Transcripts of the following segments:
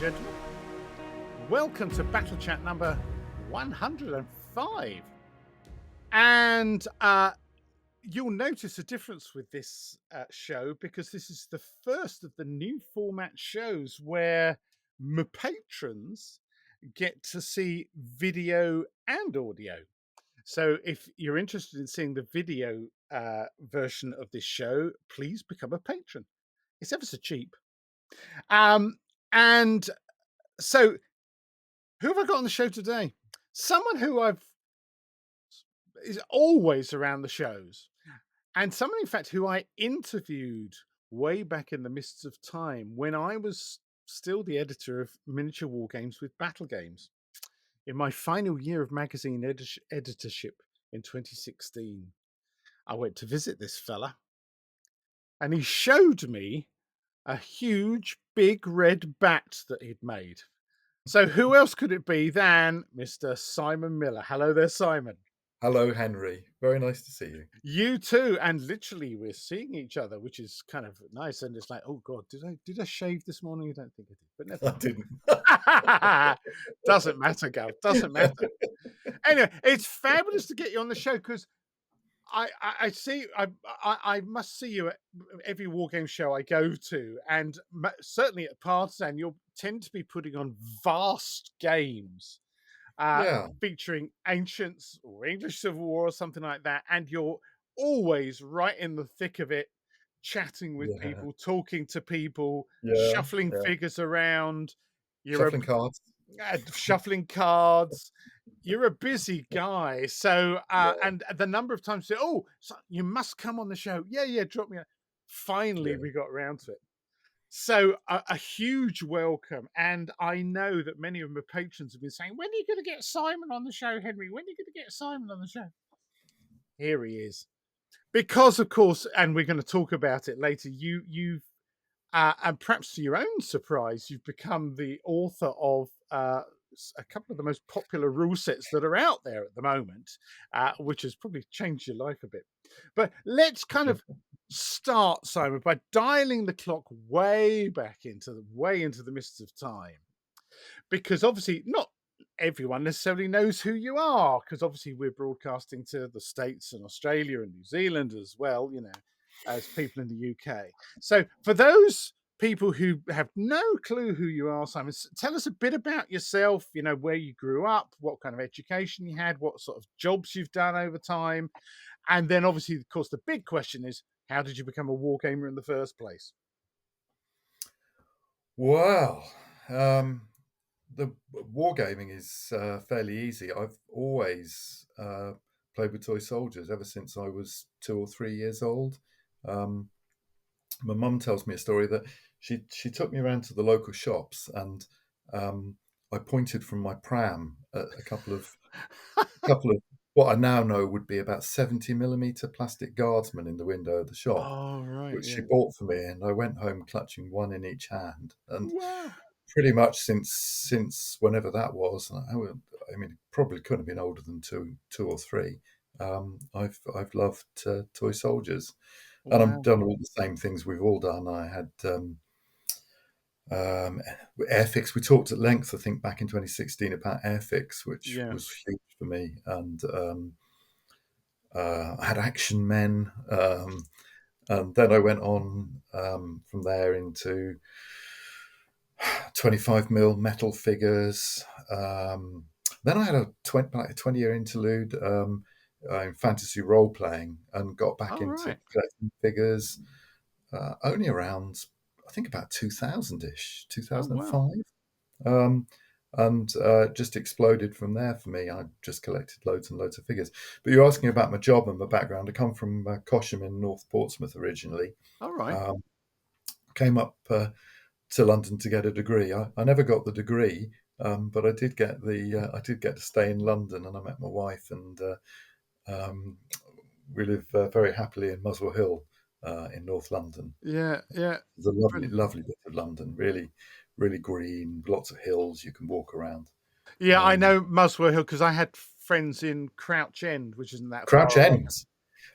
gentlemen. Welcome to Battlechat number 105. And you'll notice a difference with this show because this is the first of the new format shows where my patrons get to see video and audio. So if you're interested in seeing the video version of this show, please become a patron. It's ever so cheap. And so who have I got on the show today? Someone who is always around the shows, and someone, in fact, who I interviewed way back in the mists of time when I was still the editor of Miniature Wargames with Battlegames in my final year of magazine editorship in 2016. I went to visit this fella, and he showed me a huge, big red bat that he'd made. So who else could it be than Mr. Simon Miller? Hello there, Simon. Hello, Henry. Very nice to see you. You too. And literally we're seeing each other, which is kind of nice. And it's like, oh God, did I shave this morning? I don't think I did, but never. I didn't. Doesn't matter, Gav. Doesn't matter. Anyway, it's fabulous to get you on the show because I see I must see you at every war game show I go to, and certainly at Partisan, you'll tend to be putting on vast games featuring ancients or English Civil War or something like that, and you're always right in the thick of it, chatting with people, talking to people, shuffling figures around. Shuffling cards. You're a busy guy. So, and the number of times, so you must come on the show. Yeah, drop me a. Finally, we got around to it. So, a huge welcome. And I know that many of my patrons have been saying, when are you going to get Simon on the show, Henry? When are you going to get Simon on the show? Here he is. Because, of course, and we're going to talk about it later, you've and perhaps to your own surprise, you've become the author of a couple of the most popular rule sets that are out there at the moment, which has probably changed your life a bit. But let's kind of start, Simon, by dialing the clock way back into the mists of time, because obviously not everyone necessarily knows who you are, because obviously we're broadcasting to the States and Australia and New Zealand as well, as people in the UK. So for those people who have no clue who you are, Simon, tell us a bit about yourself, where you grew up, what kind of education you had, what sort of jobs you've done over time. And then obviously, of course, the big question is, how did you become a war gamer in the first place? Well, the wargaming is fairly easy. I've always played with toy soldiers ever since I was 2 or 3 years old. My mum tells me a story that she took me around to the local shops, and I pointed from my pram at a couple of what I now know would be about 70mm plastic guardsmen in the window of the shop, which she bought for me, and I went home clutching one in each hand. And pretty much since whenever that was, I mean, it probably couldn't have been older than two or three. I've loved toy soldiers. And I've done all the same things we've all done. I had Airfix. We talked at length, I think, back in 2016 about Airfix, which was huge for me. And I had Action Men. And then I went on from there into 25mm metal figures. Then I had a 20-year interlude in fantasy role playing, and got back into collecting figures only around, I think, about 2000-ish, 2005. And just exploded from there for me. I just collected loads and loads of figures. But you're asking about my job and my background. I come from Cosham in North Portsmouth originally. All right. Came up to London to get a degree. I never got the degree, but I did get to stay in London, and I met my wife, and we live very happily in Muswell Hill in North London. It's a lovely bit of London, really, really green, lots of hills you can walk around. I know Muswell Hill because I had friends in Crouch End, which isn't that Crouch far End.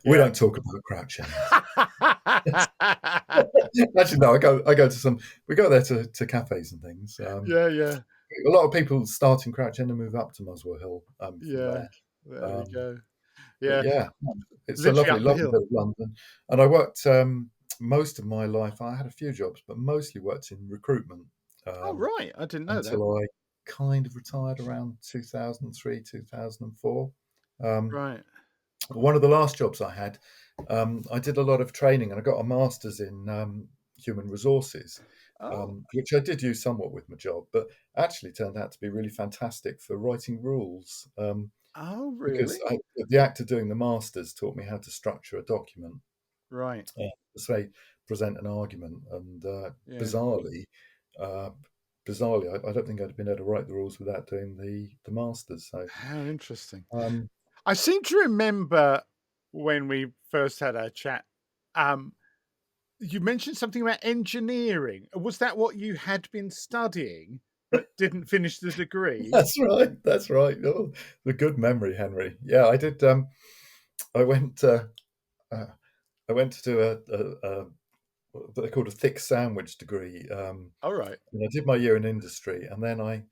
We don't talk about Crouch End. Actually, no. I go to some. We go there to cafes and things. Yeah, yeah, A lot of people start in Crouch End and move up to Muswell Hill from yeah. there. There we Um, go. but Yeah, yeah, it's a literally lovely, up the lovely hill. bit of London. And I worked most of my life. I had a few jobs, but mostly worked in recruitment Oh, um, right. I didn't know that. until I kind of retired around 2003, 2004. Um, Right. One of the last jobs I had, I did a lot of training and I got a master's in human resources, Oh, which I did use somewhat with my job, but actually turned out to be really fantastic for writing rules. oh, Because really? the actor doing the masters taught me how to structure a document, Right. to say, present an argument, and Yeah. bizarrely, uh, bizarrely, I don't think I'd have been able to write the rules without doing the masters. So, How interesting. um, I seem to remember when we first had our chat, um, you mentioned something about engineering. Was that what you had been studying but didn't finish the degree? that's right, that's right. Oh, the good memory, Henry. Yeah, I did. I went. Uh, I went to do a what they called a thick sandwich degree, All right. and I did my year in industry, and then I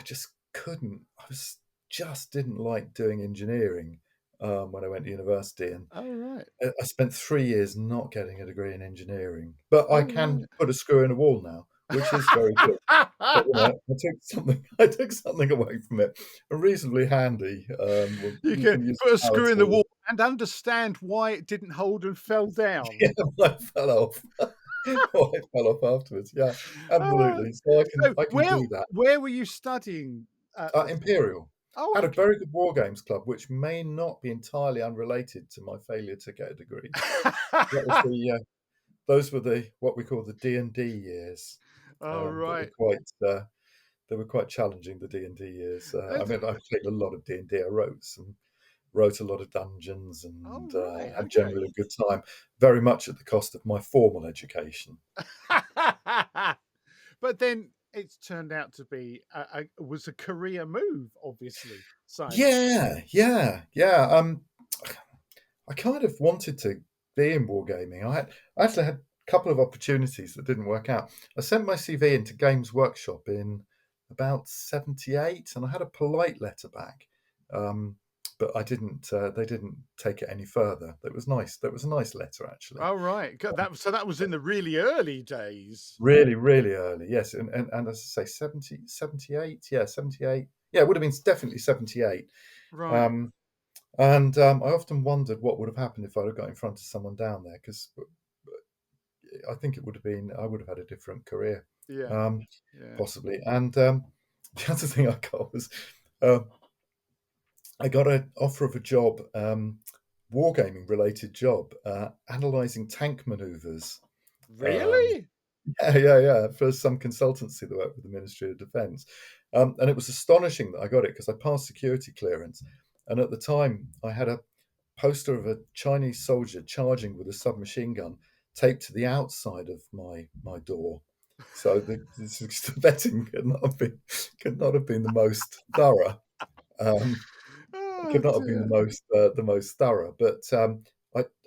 just couldn't. I was just didn't like doing engineering when I went to university, and All right. I spent 3 years not getting a degree in engineering. But I All can right. put a screw in a wall now, which is very good. But I took something. I took something away from it, reasonably handy. You You can can use put a a power screw in the tool. wall and understand why it didn't hold and fell down. Yeah, I fell off. Oh, I fell off afterwards. Yeah, Ah, absolutely. So so I can where do that. where were you studying at the time? Imperial Oh, had a okay. very good war games club, which may not be entirely unrelated to my failure to get a degree. That was those were the what we call the D&D years. Oh, That were right. they were quite challenging. The D&D years. I That's mean, I played a lot of D&D. I wrote a lot of dungeons oh, and right, had okay. generally a good time. Very much at the cost of my formal education. But then it's turned out to be was a career move, obviously, science. Yeah, yeah, yeah. I kind of wanted to be in wargaming. I actually had a couple of opportunities that didn't work out. I sent my CV into Games Workshop in about '78, and I had a polite letter back, um, but I didn't. They didn't take it any further. That was nice. That was a nice letter, actually. Oh, right. That was in the really early days. Really, really early. Yes, and as I say, 78. Yeah, 78. Yeah, it would have been definitely 78. Right. Um, and I often wondered what would have happened if I'd have got in front of someone down there, because I think it would have been I would have had a different career, Yeah. um, Yeah. possibly. And the other thing I got was uh, I got an offer of a job, wargaming related job, analysing tank manoeuvres. Um, Really? yeah, yeah, yeah, for some consultancy that worked with the Ministry of Defence, and it was astonishing that I got it because I passed security clearance, and at the time I had a poster of a Chinese soldier charging with a submachine gun taped to the outside of my door. So the vetting could not have been the most thorough. Um, Oh, could not have been dear. the most thorough, but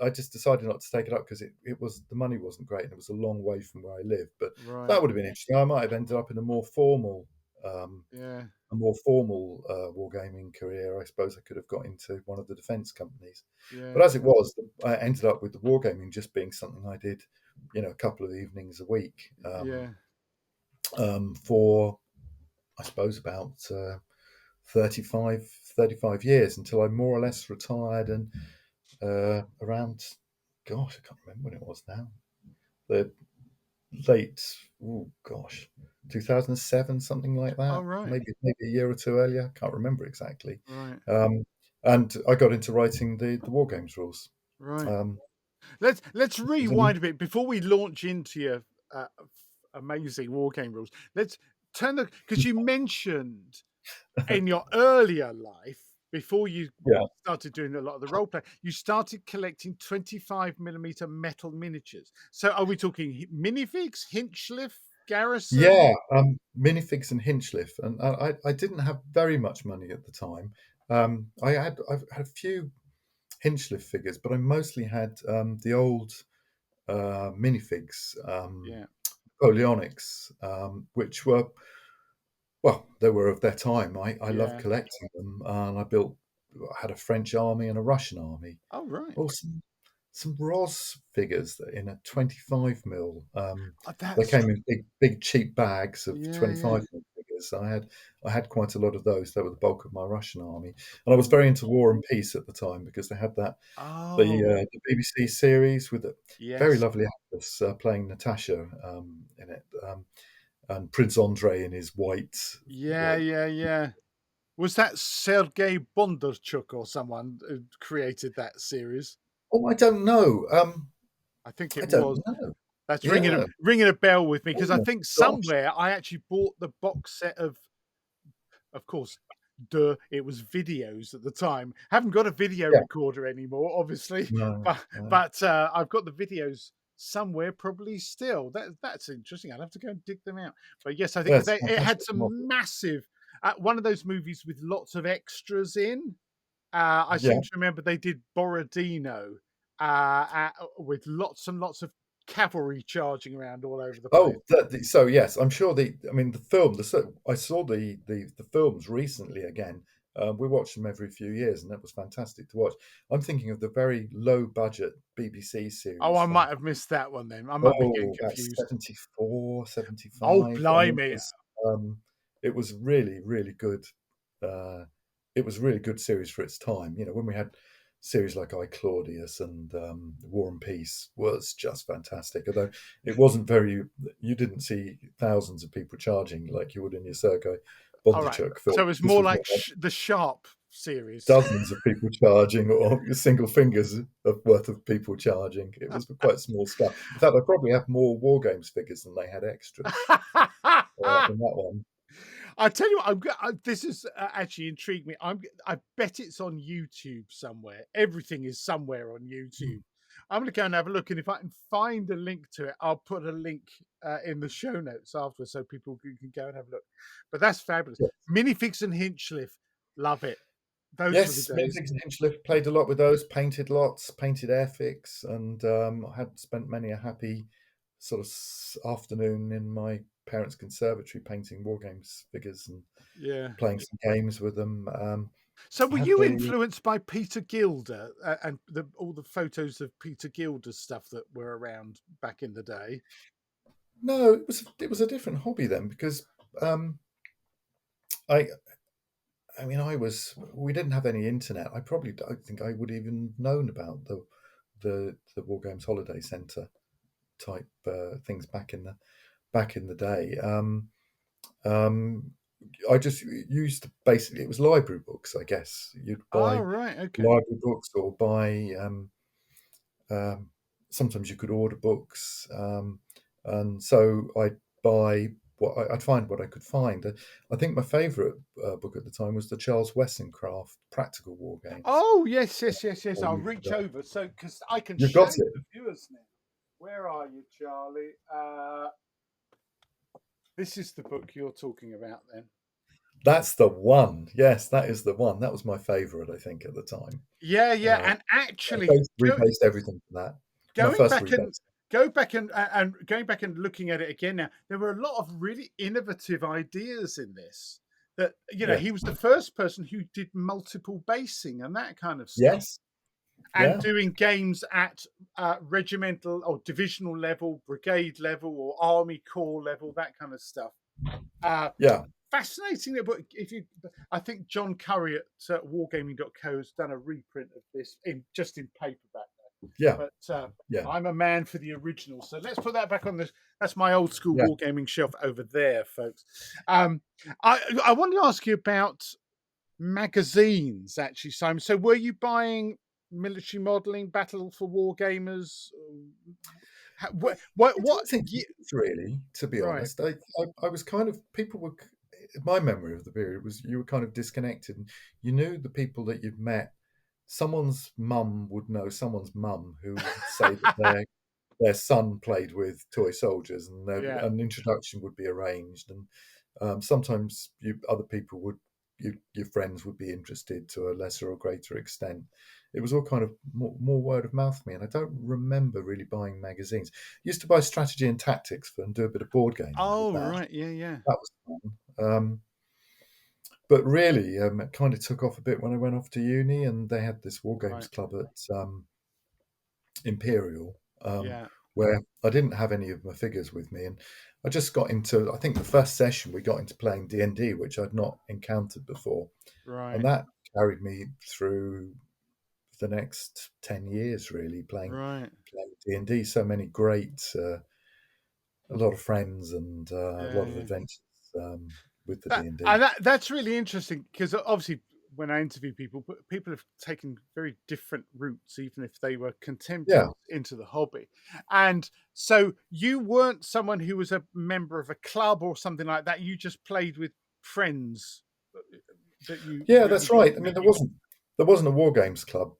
I just decided not to take it up because it was the money wasn't great and it was a long way from where I lived. But that Right. would have been interesting. I might have ended up in um, Yeah. a more formal wargaming career. I suppose I could have got into one of the defence companies, but Yeah. as it was, I ended up with the wargaming just being something I did, a couple of evenings a week Yeah. for I suppose about 35, 35 years until I more or less retired and around, gosh, I can't remember when it was now. The late, oh gosh, 2007, something like Oh, that. right. Maybe a year or two earlier. Can't remember exactly. Right. Um, and I got into writing the war games rules. Right. Um, Let's it was an- rewind a bit before we launch into your amazing war game rules. Let's turn the because you mentioned in your earlier life before you yeah, started doing a lot of the role play, you started collecting 25 millimeter metal miniatures. So are we talking minifigs, Hinchliff, Garrison? yeah. Minifigs and Hinchliff, and I didn't have very much money at the time. I've had a few Hinchliff figures, but I mostly had the old minifigs, Yeah. Napoleonics, which were, well, they were of their time. I loved Yeah. collecting them, and I had a French army and a Russian army. Oh, right. Oh, some Ros figures in a 25 mil. Oh, They that's came in big cheap bags of yeah, 25 yeah. mil figures. I had quite a lot of those. They were the bulk of my Russian army, and I was very Oh. into War and Peace at the time because they had Oh, the BBC series with a very yes. lovely actress playing Natasha in it, and Prince Andre in his white. Yeah, Uh, yeah, yeah. Was that Sergei Bondarchuk or someone who created that series? oh, I don't know. I think I it don't was. know. That's Yeah. ringing a bell with me because I Oh think gosh. somewhere I actually bought the box set of course, duh, it was videos at the time. Haven't got a video Yeah. recorder anymore, obviously, No. but No. I've got the videos somewhere, probably still. That's interesting. I'll have to go and dig them out. But yes, I think That's it had fantastic some model. massive one of those movies with lots of extras in. I Yeah. seem to remember they did Borodino with lots and lots of cavalry charging around all over the place. Oh, so yes, I'm sure I mean, the film, I saw the films recently again. We watch them every few years, and that was fantastic to watch. I'm thinking of the very low budget BBC Oh, series I from, might have missed that one then. I might be getting oh, about confused. 74, Oh, 75, and blimey. um, it was really, really good. Uh, it was a really good series for its time. You know, when we had series like I Claudius and War and Peace was just fantastic. Although it wasn't very, you didn't see thousands of people charging like you would in your Sergei All right. Bondarchuk film. So it's This more was like more like the Sharp series. dozens of people charging, or single fingers of worth of people charging. It was quite small scale. In fact, I probably have more War Games figures than they had extras in that one. I tell you what, this is actually intrigued me. I bet it's on YouTube somewhere. Everything is somewhere on Mm. YouTube. I'm going to go and have a look, and if I can find a link to it, I'll put a link in the show notes afterwards so people can go and have a look. But that's fabulous. Yeah. Minifigs and Hinchliff, love it. Those were the Yes, days. Minifigs and Hinchliff, played a lot with those, painted lots, painted airfix, and I had spent many a happy sort of afternoon in my parents' conservatory painting War Games figures and Yeah. playing some games with them. So I were had you the influenced by Peter Gilder and all the photos of Peter Gilder's stuff that were around back in the day? No, it was a different hobby then because um, I I mean we didn't have any internet. I probably don't think I would even known about the War Games Holiday Centre type things back in the day. Um, I just used basically, it was library books, I guess. You'd Oh, buy right. Okay. library books or buy. Um, Sometimes you could order books, and so I'd buy I'd find what I could find. I think my favourite book at the time was the Charles Wessoncraft Practical War Games. Oh, yes, yes, yes, I yes. I'll used reach that. over so because I can You've show got you it. the viewers now. Where are you, Charlie? This is the book you're talking about then. That's the one. Yes, that is the one. That was my favourite, I think, at the time. Yeah, yeah. Uh, And I actually, rebased everything from that. When I going first back and rebased. going back and looking at it again now, there were a lot of really innovative ideas in this. That Yeah. he was the first person who did multiple basing and that kind of stuff, Yes. and Yeah. doing games at regimental or divisional level, brigade level, or army corps level, that kind of stuff. Uh, Yeah. Fascinating. But I think John Curry at wargaming.co has done a reprint of this in paperback. Yeah. But Yeah. I'm a man for the original. So let's put that back on this. That's my old school Yeah. wargaming shelf over there, folks. I wanted to ask you about magazines, actually, Simon. So were you buying military modeling, Battle for Wargamers? I What don't think we did really, to be right. honest. I was kind of, people were, my memory of the period was you were kind of disconnected, and you knew the people that you've met. Someone's mum would know someone's mum who would say that their son played with toy soldiers, and Yeah. an introduction would be arranged. And sometimes other people would, your friends would be interested to a lesser or greater extent. It was all kind of more word of mouth for me, and I don't remember really buying magazines. Used to buy Strategy and Tactics for and do a bit of board gaming with Oh, that. right. Yeah, yeah. That was fun. But really, it kind of took off a bit when I went off to uni, and they had this war games Right. club at Imperial, Yeah. where I didn't have any of my figures with me, and I just got into. I think the first session we got into playing D&D, which I'd not encountered before, and Right. that carried me through the next 10 years, really Right. playing D&D. So many great, a lot of friends, and a Yeah, lot of yeah. adventures with the That D&D. and that's really interesting because obviously when I interview people, but people have taken very different routes, even if they were Yeah, contemporaries into the hobby. And so you weren't someone who was a member of a club or something like that. You just played with friends that yeah, that that's you'd like right. I to mean, meet. there wasn't a war games club.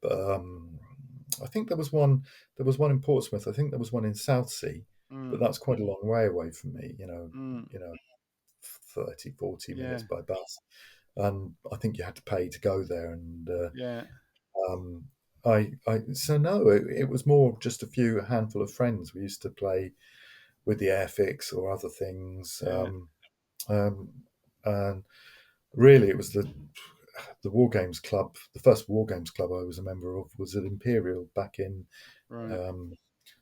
I think there was one. There was one in Portsmouth. I think there was one in Southsea, but Mm, that's quite a long way away from me. mm, 30, 40 minutes yeah, by bus, and I think you had to pay to go there. And yeah, um, so no, it was more just a handful of friends. We used to play with the Airfix or other things, yeah. um, and really, it was the War Games Club. The first War Games Club I was a member of was at Imperial back in Right. um,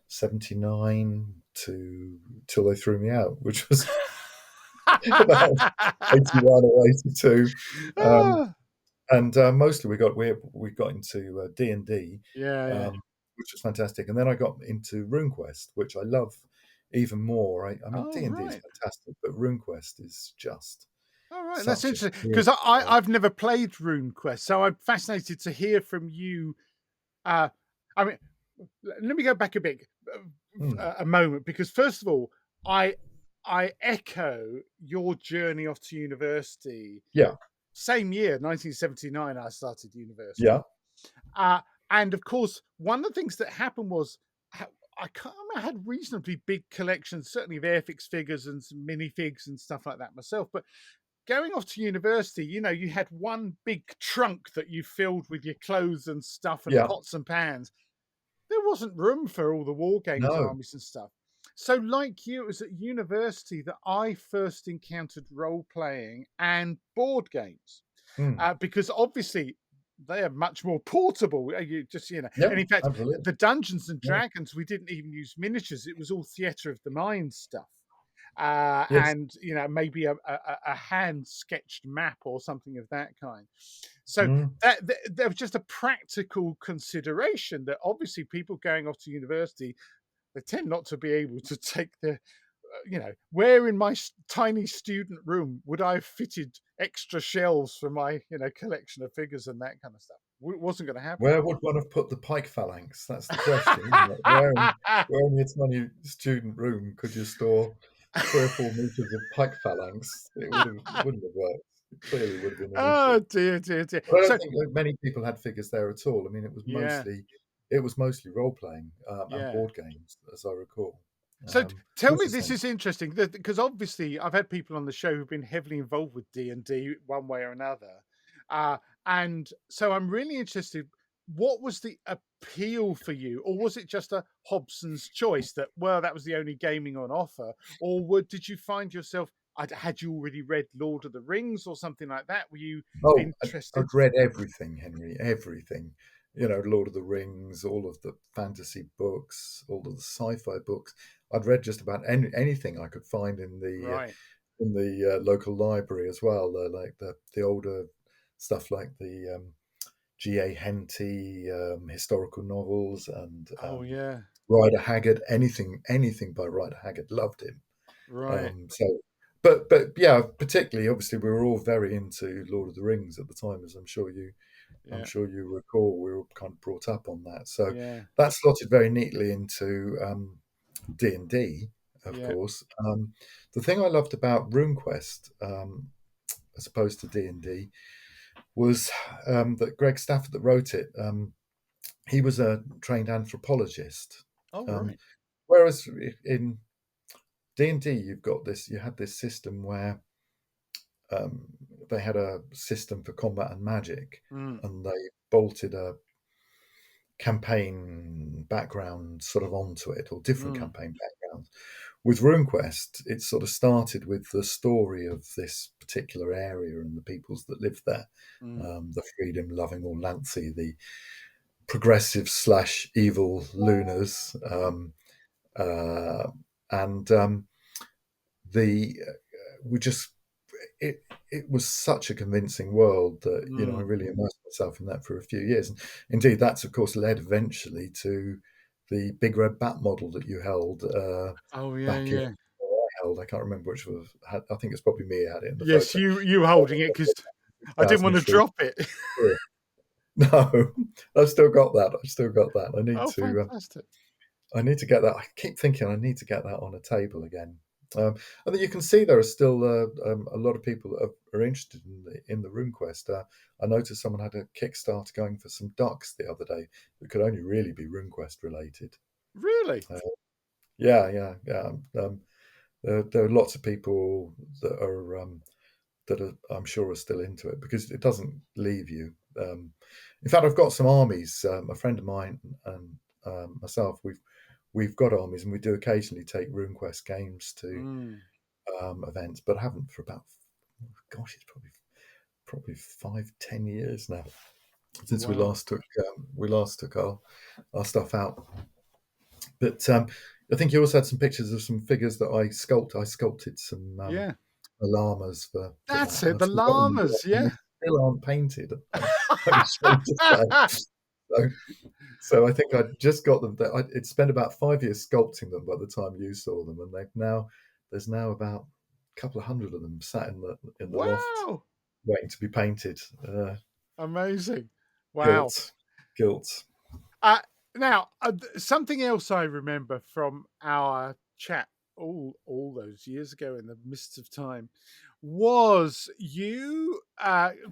'79 to till they threw me out, which was about 81 or 82. Um, Ah, and mostly we got into D&D, yeah, yeah. which was fantastic. And then I got into RuneQuest, which I love even more. I mean, Oh, D&D is right. fantastic, but RuneQuest is just All right, that's such a interesting brilliant because game. I've never played RuneQuest, so I'm fascinated to hear from you. I mean, let me go back a bit, Mm, a moment, because first of all, I I echo your journey off to university. yeah, Same year, 1979, I started yeah, university, uh, and of course, one of the things that happened was. I can't remember, I had reasonably big collections, certainly of Airfix figures and some minifigs and stuff like that myself. But going off to university, you had one big trunk that you filled with your clothes and stuff and yeah. pots and pans. There wasn't room for all the war games No. armies and stuff. So, like you, it was at university that I first encountered role playing and board games, Mm, because obviously they are much more portable. yeah, And in fact, absolutely. the Dungeons and Yeah. Dragons, we didn't even use miniatures; it was all theatre of the mind stuff, Yes. and maybe a hand sketched map or something of that kind. So Mm, there was just a practical consideration that obviously people going off to university, they tend not to be able to take the where in my tiny student room would I have fitted extra shelves for my collection of figures and that kind of stuff. Wasn't going to happen. where would one have put the pike phalanx? That's the question, isn't it? Where in your tiny student room could you store 3 or 4 meters of pike phalanx? It wouldn't have worked. It clearly would have been an Oh issue. dear, dear, dear. But I don't So think that many people had figures there at all. I mean, yeah, it was mostly role playing and yeah. board games, as I recall. So tell As me, I this say, is interesting because obviously I've had people on the show who've been heavily involved with D&D one way or another, uh, and so I'm really interested. What was the appeal for you, or was it just a Hobson's choice that that was the only gaming on offer, or did you find yourself? Had you already read Lord of the Rings or something like that? Were you oh, interested? I'd read everything, Henry, everything. Lord of the Rings, all of the fantasy books, all of the sci-fi books. I'd read just about anything I could find Right. in the local library as well, like the older stuff like the G.A. Henty historical novels and Oh yeah. Rider Haggard, anything by Rider Haggard. Loved him. Right. So, but yeah, particularly obviously we were all very into Lord of the Rings at the time, as I'm Yeah. sure you recall. We were kind of brought up on that, so Yeah. that slotted very neatly into D&D, of Yeah. course. The thing I loved about RuneQuest, as opposed to D&D, was that Greg Stafford that wrote it. He was a trained anthropologist, Oh um, right. whereas in D&D you had this system where they had a system for combat and magic, Mm, and they bolted a campaign background sort of onto it, or different mm, campaign backgrounds. With RuneQuest, it sort of started with the story of this particular area and the peoples that lived there, mm, the freedom-loving Orlanthi, the progressive slash evil Lunars, uh, and the we just it it was such a convincing world that I mm. really immersed myself in that for a few years. And indeed, that's of course led eventually to the big red bat model that you held Oh, yeah, back in. yeah. Or I held. I can't remember which was. I think it's probably me who had it in the Yes, photo. you holding it because I didn't want to 2003. drop it. No, I've still got that. I've still got that. Oh, fantastic. I need to get that. I keep thinking I need to get that on a table again. And then you can see there are still a lot of people that are interested in the RuneQuest. I noticed someone had a Kickstarter going for some ducks the other day that could only really be RuneQuest related. Really? Uh, yeah, yeah, yeah. There are lots of people that are, I'm sure, are still into it because it doesn't leave you. In fact, I've got some armies. A friend of mine and myself, we've got armies, and we do occasionally take RuneQuest games to Mm, events, but I haven't for about, gosh, it's probably 5-10 years now since wow. we last took our stuff out. But I think you also had some pictures of some figures that I sculpted. I sculpted some Yeah. llamas for That's that, and it. I've The still got them, llamas. and Yeah. they still aren't painted. I'm ashamed to say. So, so I think I just got them. It spent about 5 years sculpting them by the time you saw them, and there's now about a couple of hundred of them sat in the loft Wow. waiting to be painted. Amazing. Wow. Guilt, guilt. Uh, now, something else I remember from our chat all those years ago in the mists of time was you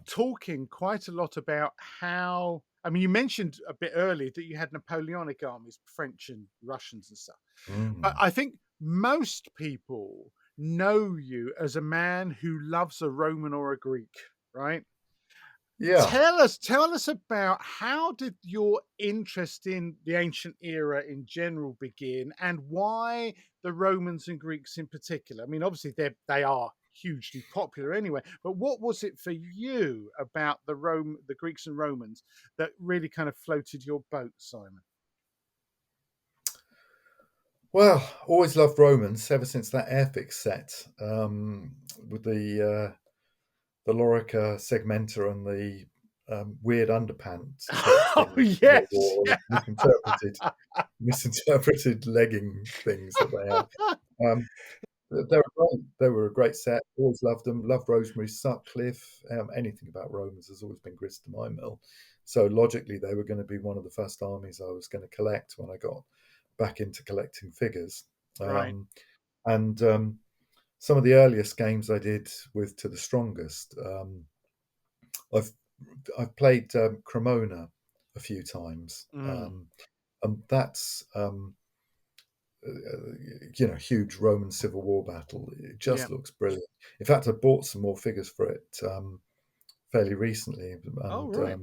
talking quite a lot about how. I mean, you mentioned a bit earlier that you had Napoleonic armies, French and Russians and stuff. But Mm. I think most people know you as a man who loves a Roman or a Greek, right? Yeah. Tell us about how did your interest in the ancient era in general begin, and why the Romans and Greeks in particular? I mean, obviously they are hugely popular anyway, but what was it for you about the Greeks and Romans that really kind of floated your boat, Simon? Well, always loved Romans ever since that Airfix set with the Lorica segmenta and the weird underpants type Oh things that they yes. wore, Yeah. misinterpreted legging things that they had. They were great. They were a great set. Always loved them. Loved Rosemary Sutcliffe. Anything about Romans has always been grist to my mill. So logically, they were going to be one of the first armies I was going to collect when I got back into collecting figures. Right. Um, and some of the earliest games I did with To the Strongest, I've I've played Cremona a few times, Mm, and that's huge Roman Civil War battle. It yeah. just looks brilliant. In fact, I bought some more figures for it fairly recently, Oh and right.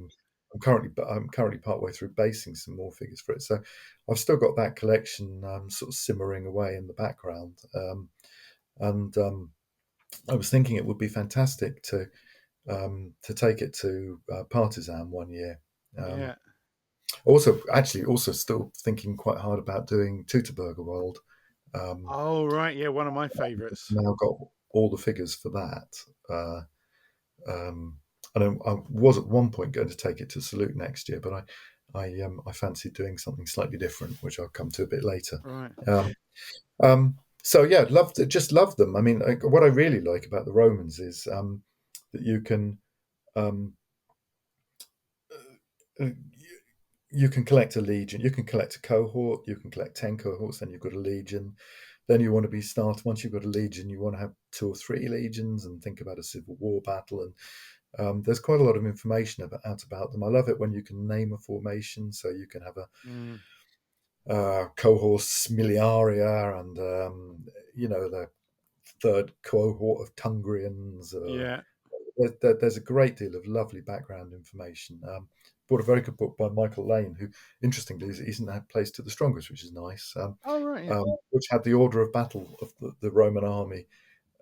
I'm currently partway through basing some more figures for it. So I've still got that collection sort of simmering away in the background, and I was thinking it would be fantastic to take it to Partisan one year. Um, Yeah. also still thinking quite hard about doing Teutoburger. Um, Oh right. Yeah. One of my favorites. Now got all the figures for that. And I was at one point going to take it to Salute next year, but I fancied doing something slightly different, which I'll come to a bit later. Right. So yeah, just love them. I mean, what I really like about the Romans is that um, uh, you can collect a legion, you can collect a cohort, you can collect 10 cohorts, then you've got a legion. Then you want to be started. Once you've got a legion, you want to have 2 or 3 legions and think about a civil war battle. And there's quite a lot of information out about them. I love it when you can name a formation, so you can have a Mm, cohorts miliaria and the third cohort of Tungrians, yeah. there's a great deal of lovely background information. Bought a very good book by Michael Lane, who, interestingly, isn't that place to the strongest, which is nice. Oh, right, yeah. Which had the order of battle of the Roman army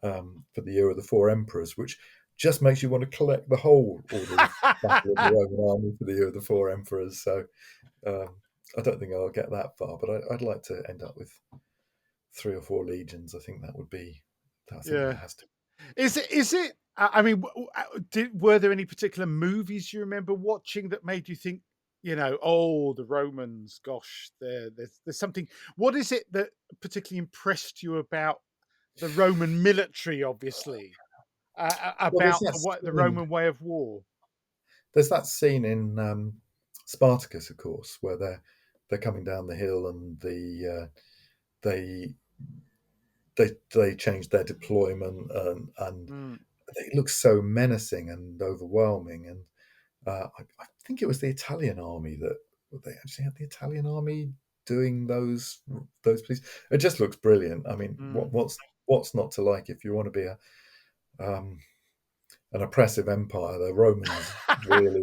for the year of the four emperors, which just makes you want to collect the whole order of battle of the Roman army for the year of the four emperors. So um, I don't think I'll get that far, but I'd like to end up with 3 or 4 legions. I think that would be. I think that Yeah. has to. Is it I mean, were there any particular movies you remember watching that made you think, "Oh, the Romans, gosh, there's something." What is it that particularly impressed you about the Roman military, obviously, Well, there's about that the scene. Roman way of war? There's that scene in Spartacus, of course, where they're coming down the hill and they they change their deployment and Mm, it looks so menacing and overwhelming. And I think it was the Italian army that they actually had the Italian army doing those police. It just looks brilliant. I mean, mm. what's not to like if you want to be um, an oppressive empire? The Romans really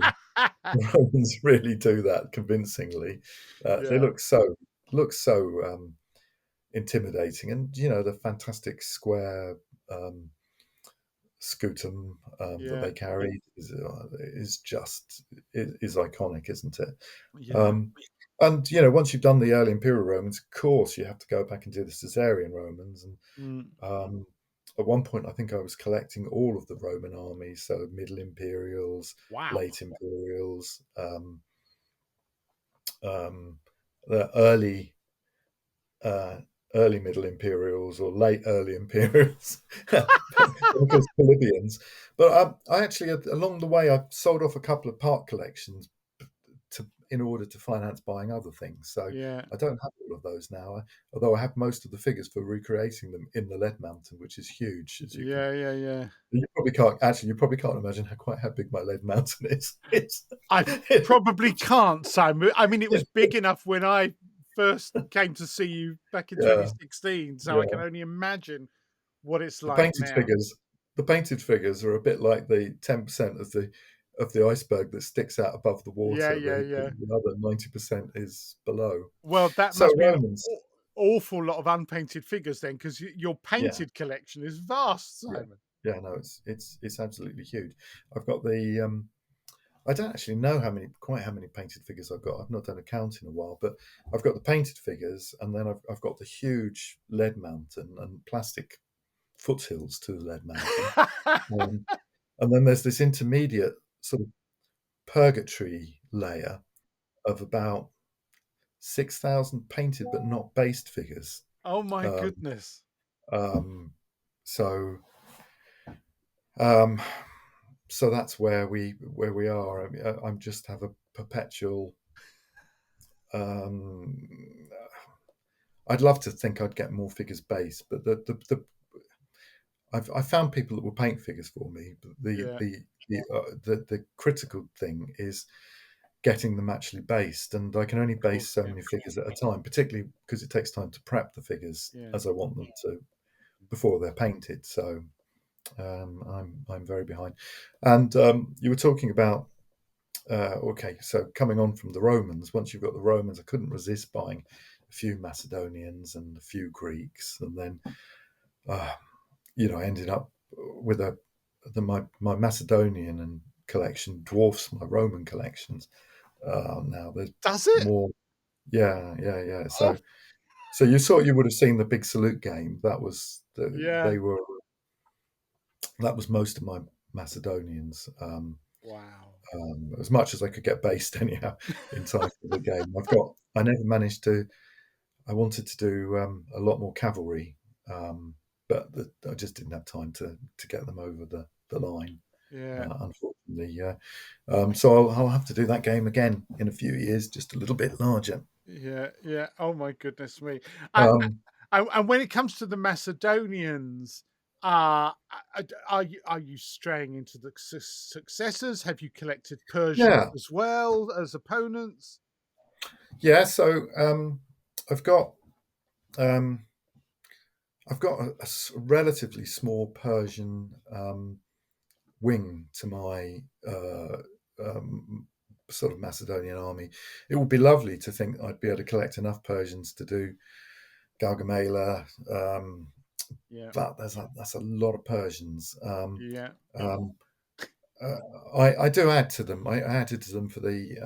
Romans really do that convincingly. They Yeah, look so intimidating, and the fantastic square um, scutum that yeah, they carry is just is iconic, isn't it? yeah. Um, and once you've done the early Imperial Romans, of course, you have to go back and do the Caesarian Romans. And Mm. at one point, I think I was collecting all of the Roman armies, so Middle Imperials, Wow. late Imperials, um, the uh, early Middle Imperials or late early Imperials, but of course Polybians. But I actually, along the way, I sold off a couple of part collections in order to finance buying other things. So Yeah, I don't have all of those now, although I have most of the figures for recreating them in the Lead Mountain, which is huge, as you can. yeah, yeah, yeah. You probably can't actually. You probably can't imagine how big my Lead Mountain is. I It's probably can't, Simon. I mean, it was big enough when I first came to see you back in yeah, 2016, so I can yeah. only imagine what it's The like painted now. figures the painted figures are a bit like the 10% of the iceberg that sticks out above the Yeah, water. yeah, yeah. The other 90% is below. Well, that So must be an Romans, awful lot of unpainted figures then, because your yeah, painted collection is vast, yeah, Simon. yeah. No, it's absolutely huge. I've got the I don't actually know quite how many painted figures I've got. I've not done a count in a while, but I've got the painted figures, and then I've got the huge lead mountain and plastic foothills to the lead mountain. Um, and then there's this intermediate sort of purgatory layer of about 6,000 painted but not based figures. Oh my Um, goodness. um, so um, so that's where we are. I mean, I'm just have a perpetual. Um, I'd love to think I'd get more figures based, but I've found people that will paint figures for me. But Yeah, the critical thing is getting them actually based, and I can only of base course, so yeah, many figures at a time, particularly because it takes time to prep the figures yeah. as I want them to before they're painted. So I'm very behind. And you were talking about okay, so coming on from the Romans. Once you've got the Romans, I couldn't resist buying a few Macedonians and a few Greeks, and then uh, I ended up with my Macedonian and collection dwarfs my Roman collections. Now there's Does it? more. Yeah, yeah, yeah. Oh, So you would have seen the big salute game. yeah. They were that was most of my Macedonians. Wow. As much as I could get based anyhow in time for the game. I never managed to. I wanted to do a lot more cavalry, but I just didn't have time to get them over the line. Yeah, Unfortunately, so I'll have to do that game again in a few years, just a little bit larger. yeah, yeah. Oh my goodness me. Um, And when it comes to the Macedonians, are you straying into the successors? Have you collected Persians yeah, as well as opponents? yeah. So I've got um, I've got a relatively small Persian wing to my um, sort of Macedonian army. It would be lovely to think I'd be able to collect enough Persians to do Gaugamela, Yeah. but that's a lot of Persians. Yeah. Um, I do add to them. I added to them for the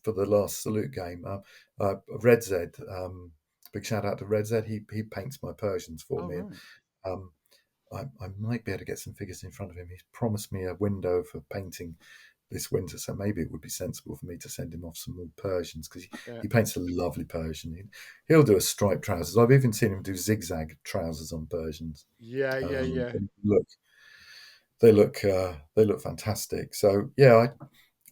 last salute game. Red Z, big shout out to Red Z. He paints my Persians for Oh, me, and right. um, I might be able to get some figures in front of him. He's promised me a window for painting this winter, so maybe it would be sensible for me to send him off some more Persians because Yeah. he paints a lovely Persian. He'll do a striped trousers. I've even seen him do zigzag trousers on Persians. Yeah. Yeah. Yeah. And they look fantastic. So yeah,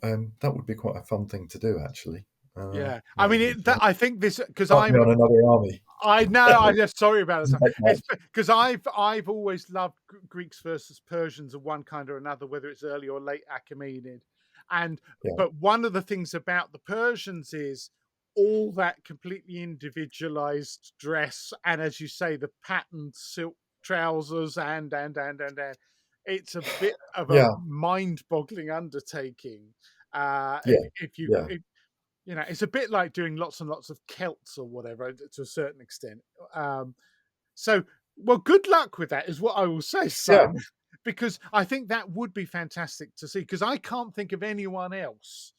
that would be quite a fun thing to do actually. Yeah. I mean, Maybe I think this because start me on another army. I know. I just sorry about this. Like that. It's because I've always loved Greeks versus Persians of one kind or another, whether it's early or late Achaemenid. And Yeah, but one of the things about the Persians is all that completely individualized dress, and as you say, the patterned silk trousers, and it's a bit of a yeah, mind-boggling undertaking. yeah, If you yeah, if, you know, it's a bit like doing lots and lots of Celts or whatever to a certain extent. Um, so, well, good luck with that, is what I will say, yeah, Simon, because I think that would be fantastic to see. Because I can't think of anyone else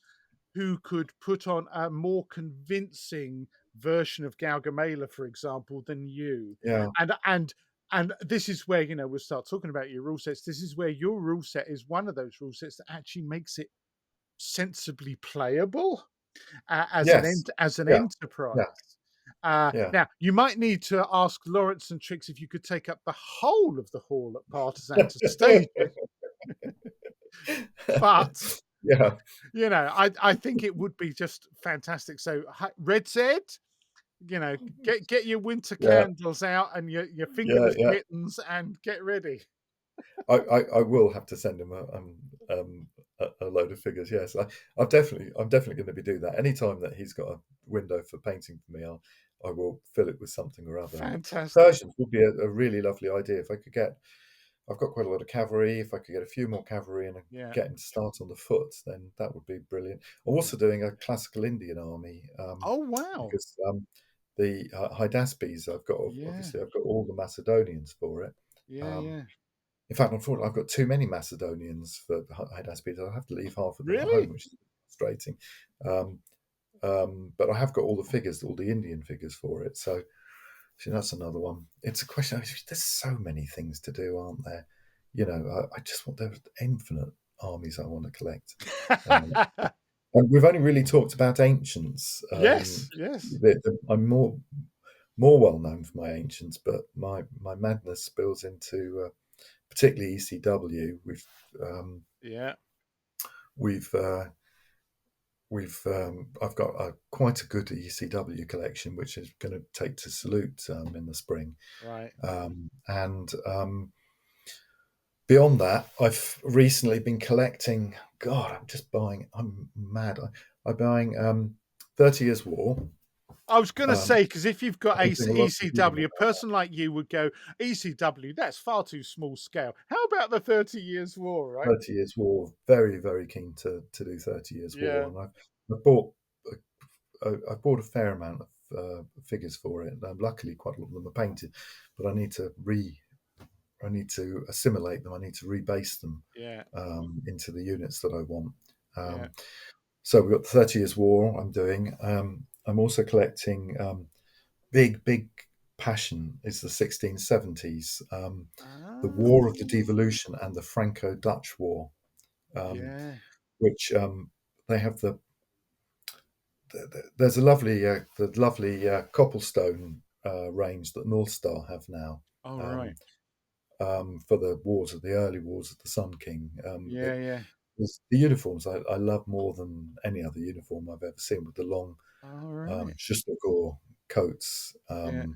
who could put on a more convincing version of Gaugamela, for example, than you. yeah, And this is where we'll start talking about your rule sets. This is where your rule set is one of those rule sets that actually makes it sensibly playable yes, as an yeah, yeah, enterprise. yeah. Now, you might need to ask Lawrence and Trix if you could take up the whole of the hall at Partisan to stage it, but Yeah, I think it would be just fantastic. So, Red said, get your winter yeah, candles out and your yeah, fingerless yeah. mittens and get ready. I will have to send him a load of figures. Yes, I'm definitely going to be doing that. Anytime that he's got a window for painting for me, I will fill it with something or other. And Fantastic. Persians would be a really lovely idea if I could get. I've got quite a lot of cavalry. If I could get a few more cavalry and Yeah. get him to start on the foot, then that would be brilliant. I'm also doing a classical Indian army Oh, wow. because the Hydaspes, Yeah. I've got all the Macedonians for it. Yeah. Um, Yeah. in fact, unfortunately, I've got too many Macedonians for Hydaspes. I'll have to leave half of them at home, Really? which is frustrating. Um, but I have got all the figures, all the Indian figures for it. So, that's another one. It's a question. There's so many things to do, aren't there? I just want there's infinite armies I want to collect. Um, and we've only really talked about ancients. Yes. Yes. I'm more well known for my ancients, but my madness spills into particularly ECW. Yeah. We've I've got quite a good ECW collection, which is going to take to Salute in the spring, Right. and beyond that, I've recently been collecting. God, I'm just buying. I'm mad. I'm buying 30 Years War. I was going to Um, say, because if you've got I've been doing a lot of reading ECW, a person like you would go, ECW, that's far too small scale. How about the 30 Years War, right? 30 Years War. Very, very keen to do 30 Years War, Yeah. and I've bought I bought a fair amount of figures for it. Luckily, quite a lot of them are painted, but I need to assimilate them. I need to rebase them Yeah. into the units that I want. Yeah. So we've got the 30 Years War. I'm doing. I'm also collecting. Big passion is the 1670s, the War of the Ah. Devolution and the Franco-Dutch War, um, Yeah. which they have there's a lovely cobblestone range that North Star have now, Oh, right. um, for the early wars of the Sun King. Yeah. Yeah. The uniforms I love more than any other uniform I've ever seen, with the long All right. Shustakor coats. Yeah.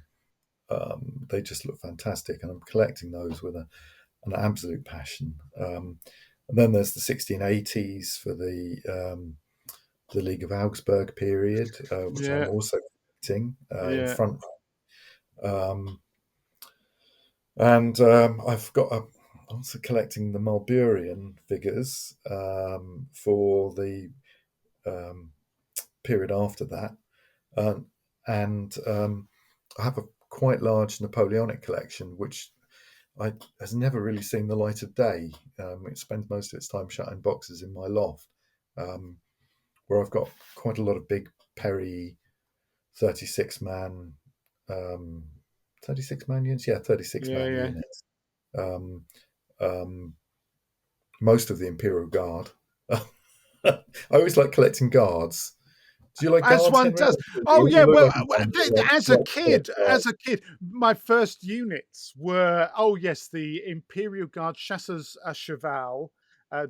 They just look fantastic, and I'm collecting those with an absolute passion. And then there's the 1680s for the League of Augsburg period, which I'm Yeah. also collecting in Yeah. front. Um, and I've got also collecting the Malburian figures for the um, period after that, um, and I have a quite large Napoleonic collection, which has never really seen the light of day. It spends most of its time shut in boxes in my loft, um, where I've got quite a lot of big Perry 36 man, um, 36 man units. Yeah, 36 Yeah, man yeah. units. Um, um, Most of the Imperial Guard. I always like collecting guards. Do you like As guards, one Henry? does. Oh You yeah, look well, like a man who as a likes to collect kid, guards. my first units were, oh yes, the Imperial Guard chasseurs à cheval,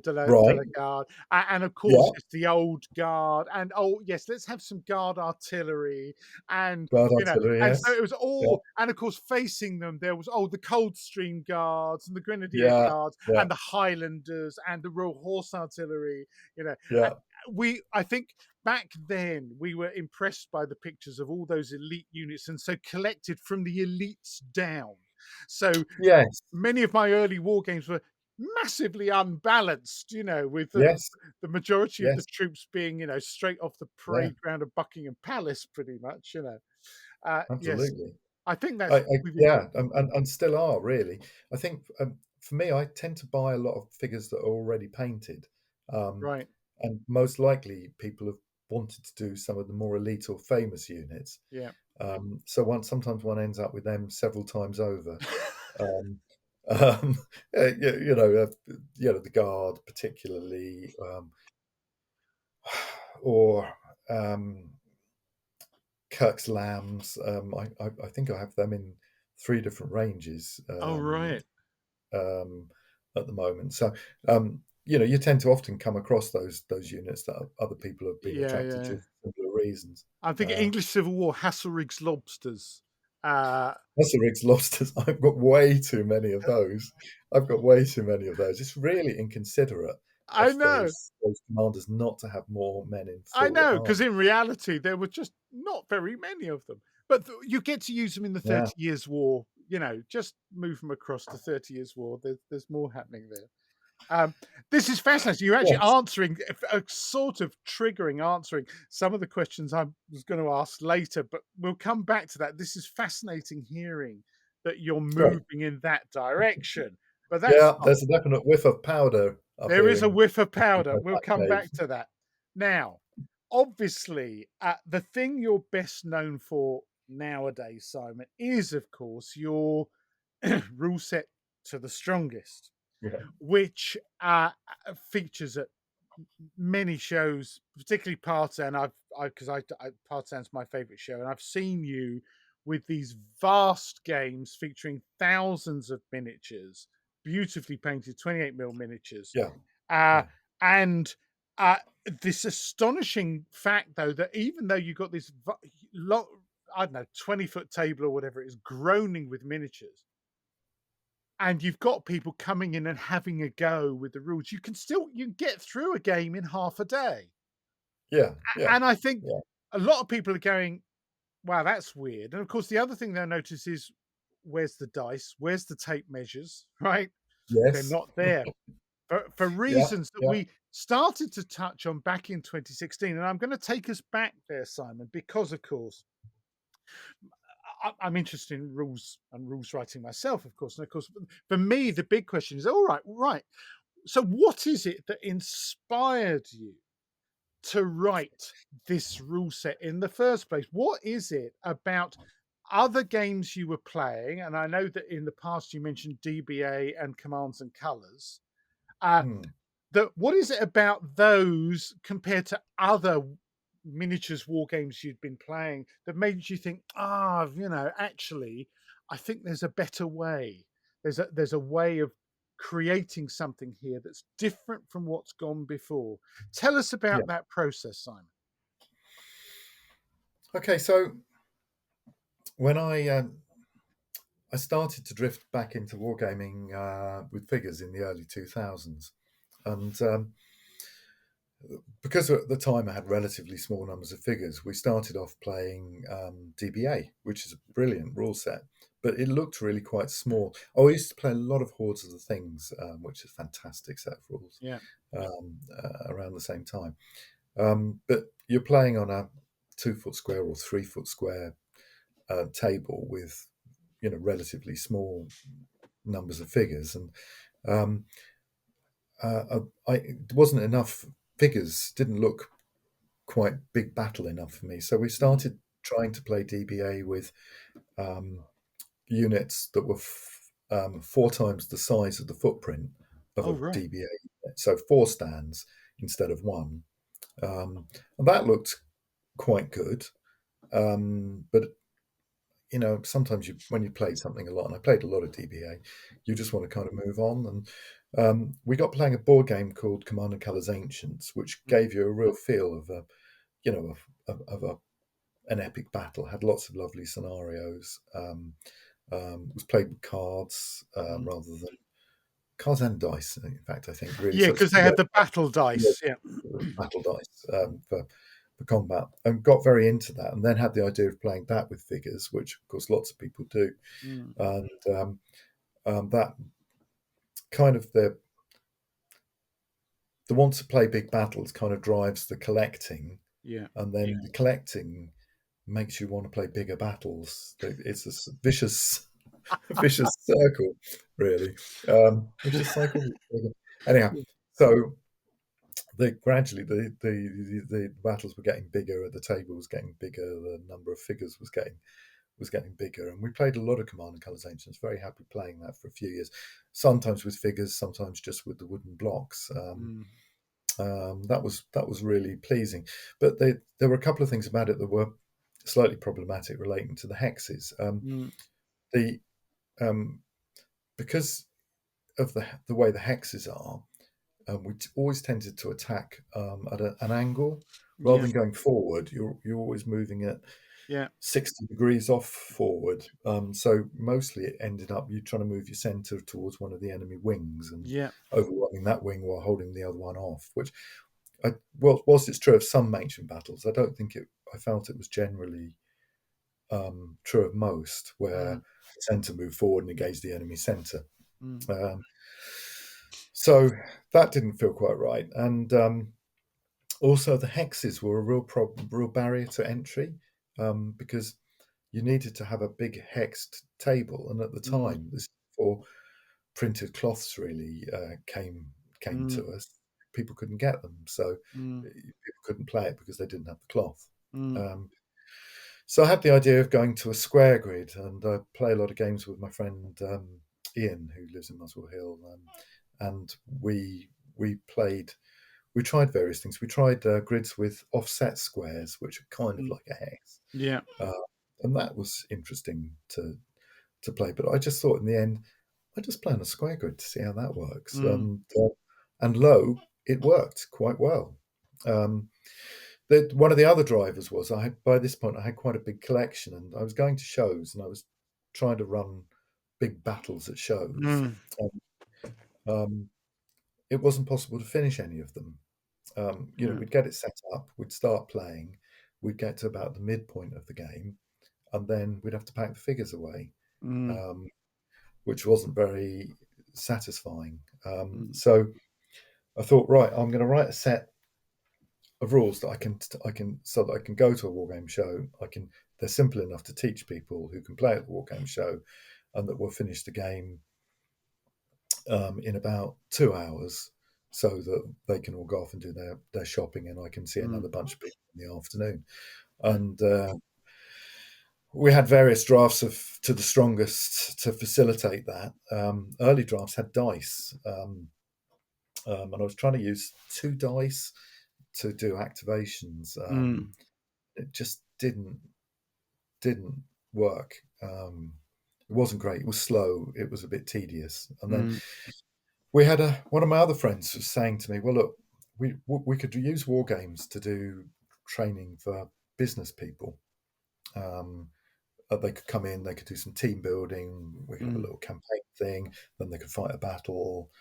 de Right. la Garde, and of course Yeah. it's the old guard, and oh yes, let's have some guard artillery, and Guard you know, artillery. and so Yes. it was Yeah. all, and of course facing them there was the Coldstream Guards and the Grenadier Yeah. Guards Yeah. and the Highlanders and the Royal Horse Artillery, you know, and Yeah. I think back then we were impressed by the pictures of all those elite units, and so collected from the elites down. So Yes. many of my early war games were massively unbalanced, you know, with Yes. the majority of the Yes. troops being, you know, straight off the Yeah. parade ground of Buckingham Palace, pretty much, you know. Yes, Absolutely. I think that's with your Yeah, and still are really. I think for me, I tend to buy a lot of figures that are already painted, um, right. and most likely people have wanted to do some of the more elite or famous units. Yeah. So sometimes one ends up with them several times over. Um, um, the guard particularly, or um, Kirk's lambs. I think I have them in three different ranges Oh, right. um, at the moment. So you tend to often come across those units that other people have been Yeah, attracted yeah. to for similar reasons. I think Uh, English Civil War, Hasselrigg's lobsters. Uh, Esserig's lobsters. I've got way too many of those. I've got way too many of those. It's really inconsiderate I of know. those commanders not to have more men in I full know, because armor. in reality, there were just not very many of them. But you get to use them in the Yeah. 30 Years' War. You know, just move them across the 30 Years' War. There's more happening there. This is fascinating. You're actually Yes. answering a sort of triggering, answering some of the questions I was going to ask later, but we'll come back to that. This is fascinating hearing that you're Great. moving in that direction. But that's Yeah. There's a definite whiff of powder up there here is a in whiff of my powder. We'll back come cave. back to that. Now, obviously, the thing you're best known for nowadays, Simon, is of course your rule set to the strongest, Yeah. which features at many shows, particularly Partan. Because Partan's my favorite show, and I've seen you with these vast games featuring thousands of miniatures, beautifully painted 28 mil miniatures, Yeah. uh, Yeah. and this astonishing fact, though, that even though you've got this long, I don't know, 20-foot table or whatever it is, groaning with miniatures, and you've got people coming in and having a go with the rules, you can get through a game in half a day. Yeah. Yeah. And I think Yeah. a lot of people are going, wow, that's weird. And of course, the other thing they'll notice is where's the dice? Where's the tape measures? Right? They're Yes. not there for Yeah. reasons that Yeah. we started to touch on back in 2016. And I'm going to take us back there, Simon, because of course, I'm interested in rules and rules writing myself, of course. And of course, for me, the big question is all right, right. So, what is it that inspired you to write this rule set in the first place? What is it about other games you were playing? And I know that in the past you mentioned DBA and Commands and Colors. Uh, Hmm. what is it about those compared to other miniatures war games you'd been playing that made you think, actually, I think there's a better way. There's a way of creating something here that's different from what's gone before. Tell us Yeah. about that process, Simon. Okay. So when I started to drift back into wargaming with figures in the early 2000s, and because at the time I had relatively small numbers of figures, we started off playing DBA, which is a brilliant rule set. but it looked really quite small. Oh, I used to play a lot of Hordes of the Things, which is a fantastic set of rules, Yeah. around the same time. But you're playing on a 2 foot square or 3 foot square table with, relatively small numbers of figures, and um, it wasn't enough figures. Didn't look quite big battle enough for me. So we Mm. started trying to play DBA with units that were 4 times the size of the footprint of Oh, a right. DBA. So 4 stands instead of one. And that looked quite good. But sometimes when you played something a lot, and I played a lot of DBA, you just want to kind of move on. And we got playing a board game called Command and Colors Ancients, which Mm. gave you a real feel of an epic battle. Had lots of lovely scenarios. Was played with cards Mm. rather than cards and dice. In fact, I think really. Yeah, So it's because they had the battle dice. Yeah. battle dice for combat, and got very into that, and then had the idea of playing that with figures, which of course lots of people do, Mm. and that kind of the want to play big battles kind of drives the collecting, Yeah. and then the collecting makes you want to play bigger battles. It's a vicious vicious circle, really. Vicious cycle. Anyhow, so gradually the battles were getting bigger, the table was getting bigger, the number of figures was getting bigger, and we played a lot of Command and Colors Ancients. Very happy playing that for a few years. Sometimes with figures, sometimes just with the wooden blocks. Mm. That was really pleasing. But there were a couple of things about it that were slightly problematic relating to the hexes. Mm. The Because of the way the hexes are, we always tended to attack at an angle rather Yeah. than going forward. You're always moving at Yeah. 60 degrees off forward. So mostly it ended up you trying to move your centre towards one of the enemy wings and Yeah. overwhelming that wing while holding the other one off. Which, whilst it's true of some ancient battles, I felt it was generally true of most, where Mm. the centre moved forward and engaged the enemy centre. Mm. Um, so that didn't feel quite right, and also the hexes were a real barrier to entry, because you needed to have a big hexed table, and at the Mm. time, this is before printed cloths really came Mm. to us. People couldn't get them, so Mm. people couldn't play it because they didn't have the cloth. Mm. Um, so I had the idea of going to a square grid, and I play a lot of games with my friend Ian, who lives in Muswell Hill, and we played. We tried various things. We tried grids with offset squares, which are kind of Mm. like a hex, Yeah. uh, and that was interesting to play. But I just thought in the end, I just play on a square grid to see how that works. Mm. And lo, it worked quite well. Um, One of the other drivers was by this point I had quite a big collection, and I was going to shows, and I was trying to run big battles at shows. Mm. Um, it wasn't possible to finish any of them. Yeah. We'd get it set up, we'd start playing, we'd get to about the midpoint of the game, and then we'd have to pack the figures away, Mm. um, which wasn't very satisfying. Mm. So I thought, right, I'm going to write a set of rules that I can so that I can go to a war game show. They're simple enough to teach people who can play at the war game show, and that will finish the game in about 2 hours, so that they can all go off and do their shopping, and I can see Mm. another bunch of people in the afternoon. And we had various drafts of to the strongest to facilitate that. Early drafts had dice, and I was trying to use 2 dice to do activations. Mm. It just didn't work. It wasn't great. It was slow. It was a bit tedious. And then Mm. we had one of my other friends was saying to me, "Well, look, we could use war games to do training for business people. Um, they could come in, they could do some team building. We could have a Mm. little campaign thing. Then they could fight a battle,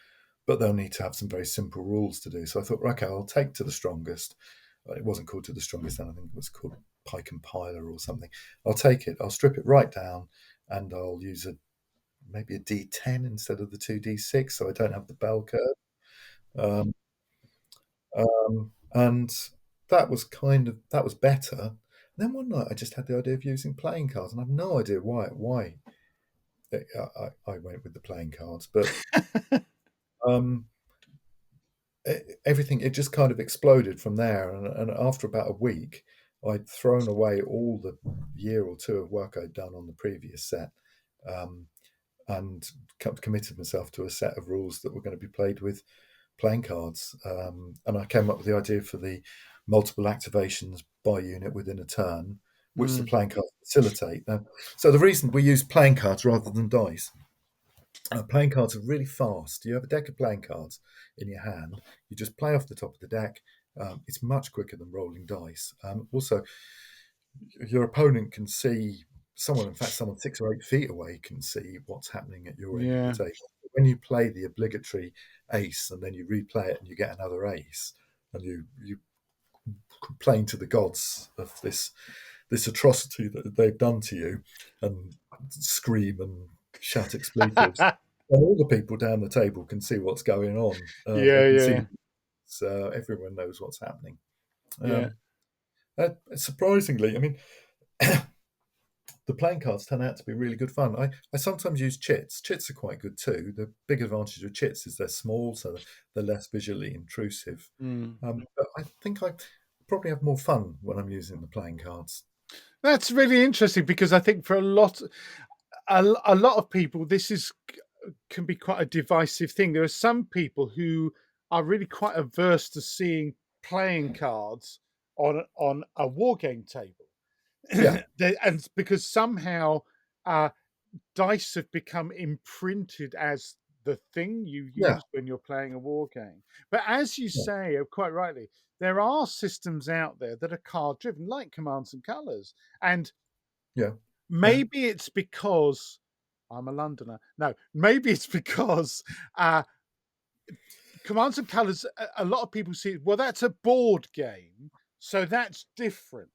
but they'll need to have some very simple rules to do." So I thought, okay, I'll take to the strongest. It wasn't called to the strongest then. I think it was called Pike and Piler or something. I'll take it. I'll strip it right down, and I'll use maybe a D10 instead of the 2D6, so I don't have the bell curve. Um, and that was better. And then one night I just had the idea of using playing cards, and I've no idea why I went with the playing cards, but um, everything, it just kind of exploded from there. And after about a week, I'd thrown away all the year or two of work I'd done on the previous set, um, and committed myself to a set of rules that were going to be played with playing cards. And I came up with the idea for the multiple activations by unit within a turn, which the Mm. playing cards facilitate. So the reason we use playing cards rather than dice, playing cards are really fast. You have a deck of playing cards in your hand. You just play off the top of the deck. It's much quicker than rolling dice. Also, your opponent can see someone, in fact, someone 6 or 8 feet away can see what's happening at your end of the Yeah. table. When you play the obligatory ace and then you replay it and you get another ace, and you complain to the gods of this atrocity that they've done to you, and scream and shout expletives. And all the people down the table can see what's going on. They Yeah, can yeah, see yeah. so everyone knows what's happening. Yeah. Um, Surprisingly, I mean, the playing cards turn out to be really good fun. I sometimes use chits. Chits are quite good too. The big advantage of chits is they're small, so they're less visually intrusive. Mm. But I think I probably have more fun when I'm using the playing cards. That's really interesting because I think for a lot of people, this can be quite a divisive thing. There are some people who are really quite averse to seeing playing cards on a war game table. Yeah, And because somehow uh, dice have become imprinted as the thing you yeah, use when you're playing a war game. But as you yeah, say, quite rightly, there are systems out there that are card driven, like Commands and Colors. And yeah, yeah, maybe it's because I'm a Londoner. No, maybe it's because uh, Commands and Colors, a lot of people see, well, that's a board game, so that's different.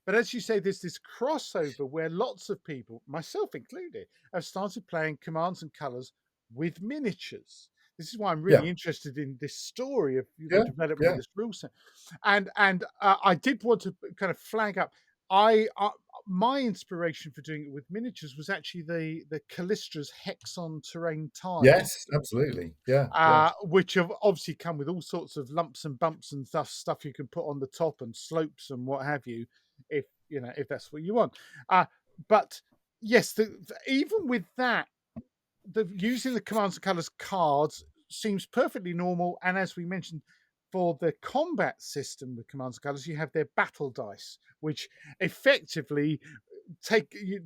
But as you say, there's this crossover where lots of people, myself included, have started playing Commands and Colors with miniatures. This is why I'm yeah, really interested in this story of the yeah, development of yeah, this rule set. And I did want to kind of flag up. I my inspiration for doing it with miniatures was actually the Callistra's Hexon terrain tiles, yes, absolutely, yeah, yeah, which have obviously come with all sorts of lumps and bumps and stuff you can put on the top and slopes and what have you, if if that's what you want. But yes, even with that, the using the commands and colors cards seems perfectly normal. And as we mentioned, for the combat system with commands and colors, you have their battle dice, which effectively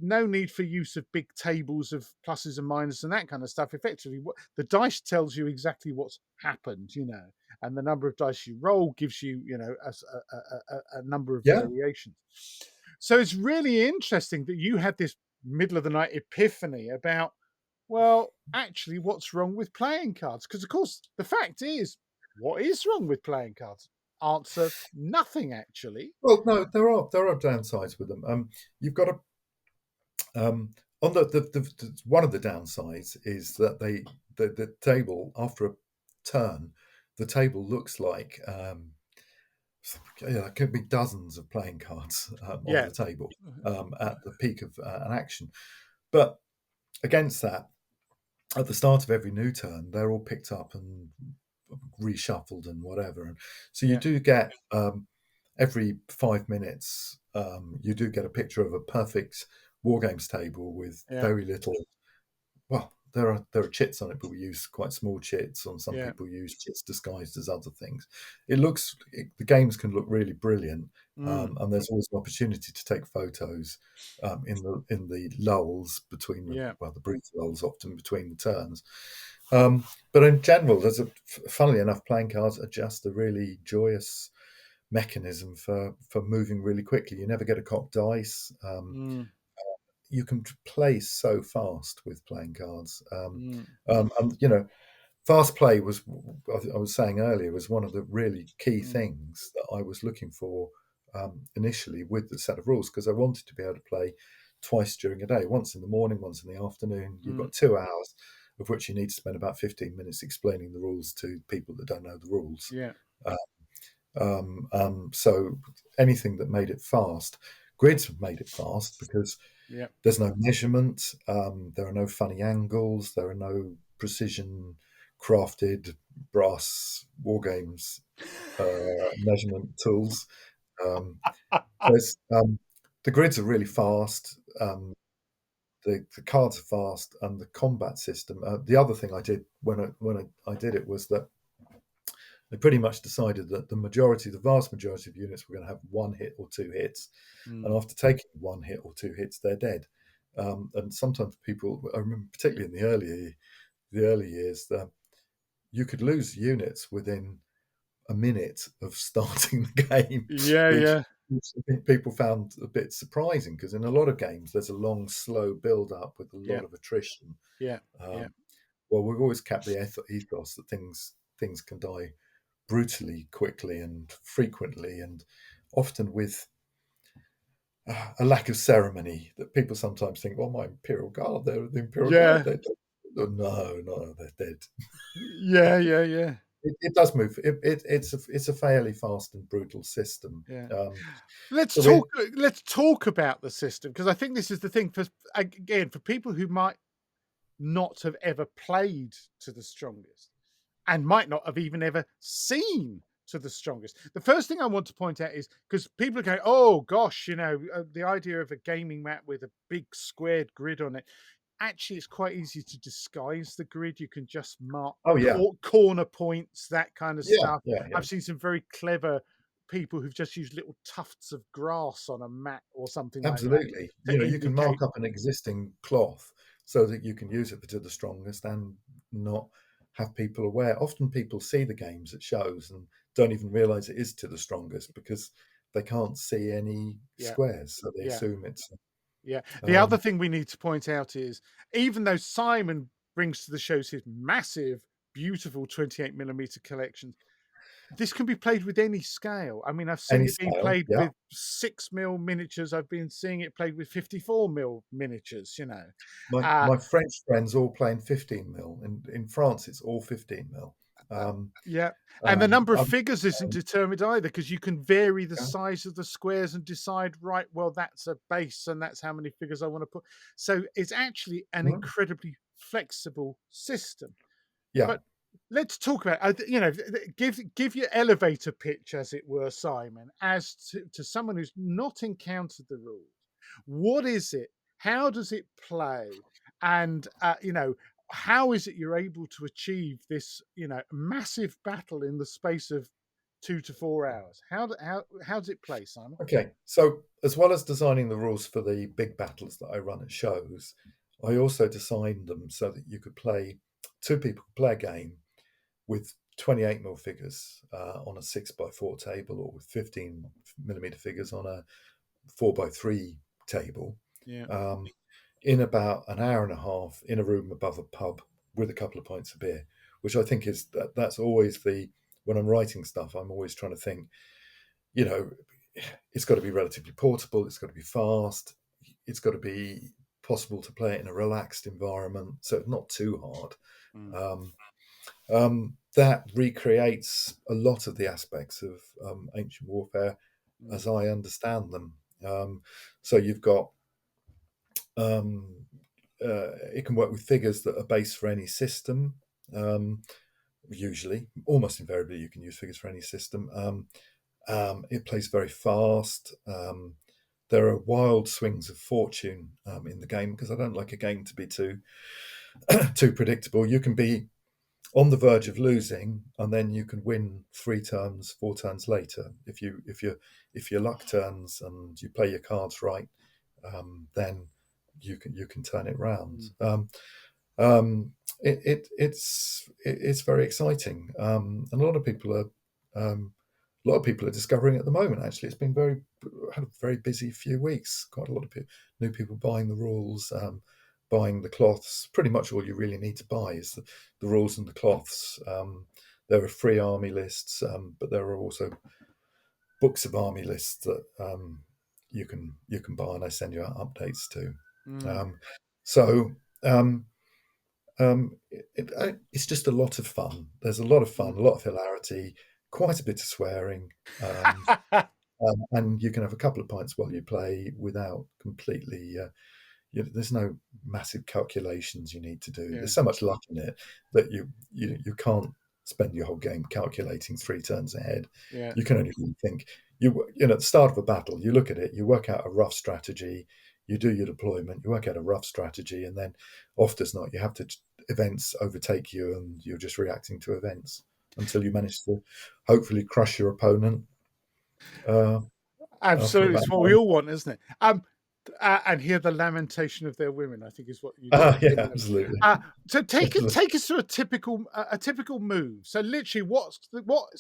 no need for use of big tables of pluses and minuses and that kind of stuff. Effectively, what the dice tells you exactly what's happened, and the number of dice you roll gives you, a number of yeah. variations. So it's really interesting that you had this middle of the night epiphany about, well, actually, what's wrong with playing cards? Because of course, the fact is, what is wrong with playing cards? Answer: nothing, actually. Well, no, there are downsides with them. You've got to on one of the downsides is that the table after a turn, the table looks like there could be dozens of playing cards on Yeah, the table at the peak of an action. But against that, at the start of every new turn, they're all picked up and reshuffled and whatever. And so you yeah, do get every 5 minutes, you do get a picture of a perfect war games table with yeah, very little. Well, there are chits on it, but we use quite small chits, and some yeah. people use chits disguised as other things. The games can look really brilliant, Mm, and there's always an opportunity to take photos in the lulls between yeah. the brief lulls often between the turns. But in general, funnily enough, playing cards are just a really joyous mechanism for moving really quickly. You never get a cocked dice. Mm, You can play so fast with playing cards. mm, And fast play I was saying earlier, was one of the really key mm, things that I was looking for initially with the set of rules, because I wanted to be able to play twice during a day, once in the morning, once in the afternoon. You've Mm. got 2 hours, of which you need to spend about 15 minutes explaining the rules to people that don't know the rules. Yeah. Uh, so anything that made it fast, grids have made it fast because Yeah. there's no measurement, there are no funny angles, there are no precision crafted brass Wargames measurement tools. Um, there's the grids are really fast. The cards are fast, and the combat system. The other thing I did when I did it was that they pretty much decided that the vast majority of units were going to have one hit or two hits, and Mm. after taking one hit or two hits, they're dead. And sometimes people, I remember particularly in the early years, that you could lose units within a minute of starting the game, Yeah. which Yeah. I think people found a bit surprising because in a lot of games there's a long, slow build up with a Yeah. lot of attrition. Yeah. Yeah. Um, well, we've always kept the ethos that things can die brutally, quickly, and frequently, and often with a lack of ceremony that people sometimes think, well, my Imperial Guard, they're the Imperial Guard, Yeah. they're dead. No, they're dead. Yeah. Yeah. Yeah. It does move. It's a fairly fast and brutal system. Yeah. Um, Let's so we talk. Let's talk about the system because I think this is the thing for again for people who might not have ever played to the strongest and might not have even ever seen to the strongest. The first thing I want to point out is because people are going, "Oh gosh, the idea of a gaming map with a big squared grid on it." Actually, it's quite easy to disguise the grid. You can just mark oh yeah, corner points, that kind of yeah, stuff. yeah, yeah. I've seen some very clever people who've just used little tufts of grass on a map or something like that Absolutely. to You can indicate. mark up an existing cloth so that you can use it to the strongest and not have people aware. Often people see the games at shows and don't even realize it is to the strongest because they can't see any Yeah, squares, so they yeah. assume it's. Yeah. The other Um, thing we need to point out is even though Simon brings to the shows his massive, beautiful 28 millimeter collections, this can be played with any scale. I mean, I've seen any it being scale, played yeah. with 6 mil miniatures. I've been seeing it played with 54 mil miniatures, Uh, My French friends all playing 15 mil. In France, it's all 15 mil. uh, Um, yeah. And the number of I'm figures isn't determined either because you can vary the yeah, size of the squares and decide, right, well, that's a base and that's how many figures I want to put. So it's actually an mm, incredibly flexible system. yeah. But let's talk about, give your elevator pitch, as it were, Simon, as to someone who's not encountered the rules. What is it? How does it play? And how is it you're able to achieve this, massive battle in the space of 2 to 4 hours? How does it play, Simon? Okay, so as well as designing the rules for the big battles that I run at shows, I also designed them so that you could play, two people could play a game with 28 mil figures on a 6x4 table, or with 15 millimeter figures on a 4x3 table, Yeah. um, in about an hour and a half in a room above a pub with a couple of pints of beer, which I think that's always when I'm writing stuff, I'm always trying to think, you know, it's got to be relatively portable, it's got to be fast, it's got to be possible to play it in a relaxed environment, so not too hard. Mm, Um, that recreates a lot of the aspects of ancient warfare mm, as I understand them. So you've got it can work with figures that are based for any system. Usually, almost invariably, you can use figures for any system. It plays very fast. There are wild swings of fortune in the game because I don't like a game to be too too predictable. You can be on the verge of losing, and then you can win 3 turns, 4 turns later if your luck turns and you play your cards right. Then you can turn it round. mm, Um, it's very exciting, and a lot of people are discovering it at the moment. Actually, it's been had a very busy few weeks. Quite a lot of new people buying the rules, buying the cloths. Pretty much all you really need to buy is the rules and the cloths. There are free army lists, but there are also books of army lists that you can buy, and they send you out updates too. Mm. Um, so um, it's just a lot of fun. There's a lot of fun, Mm. a lot of hilarity, quite a bit of swearing, and you can have a couple of pints while you play without completely. There's no massive calculations you need to do. Yeah. There's so much luck in it that you can't spend your whole game calculating 3 turns ahead. Yeah. You can only really think. At the start of a battle, you look at it, you work out a rough strategy, you do your deployment, you work out a rough strategy, and then often as not, you have to events overtake you, and you're just reacting to events until you manage to hopefully crush your opponent uh, after Absolutely. about. It's what we all want, isn't it? And hear the lamentation of their women, I think is what you do. Yeah, absolutely. So Absolutely. take us through a typical move. So literally, what's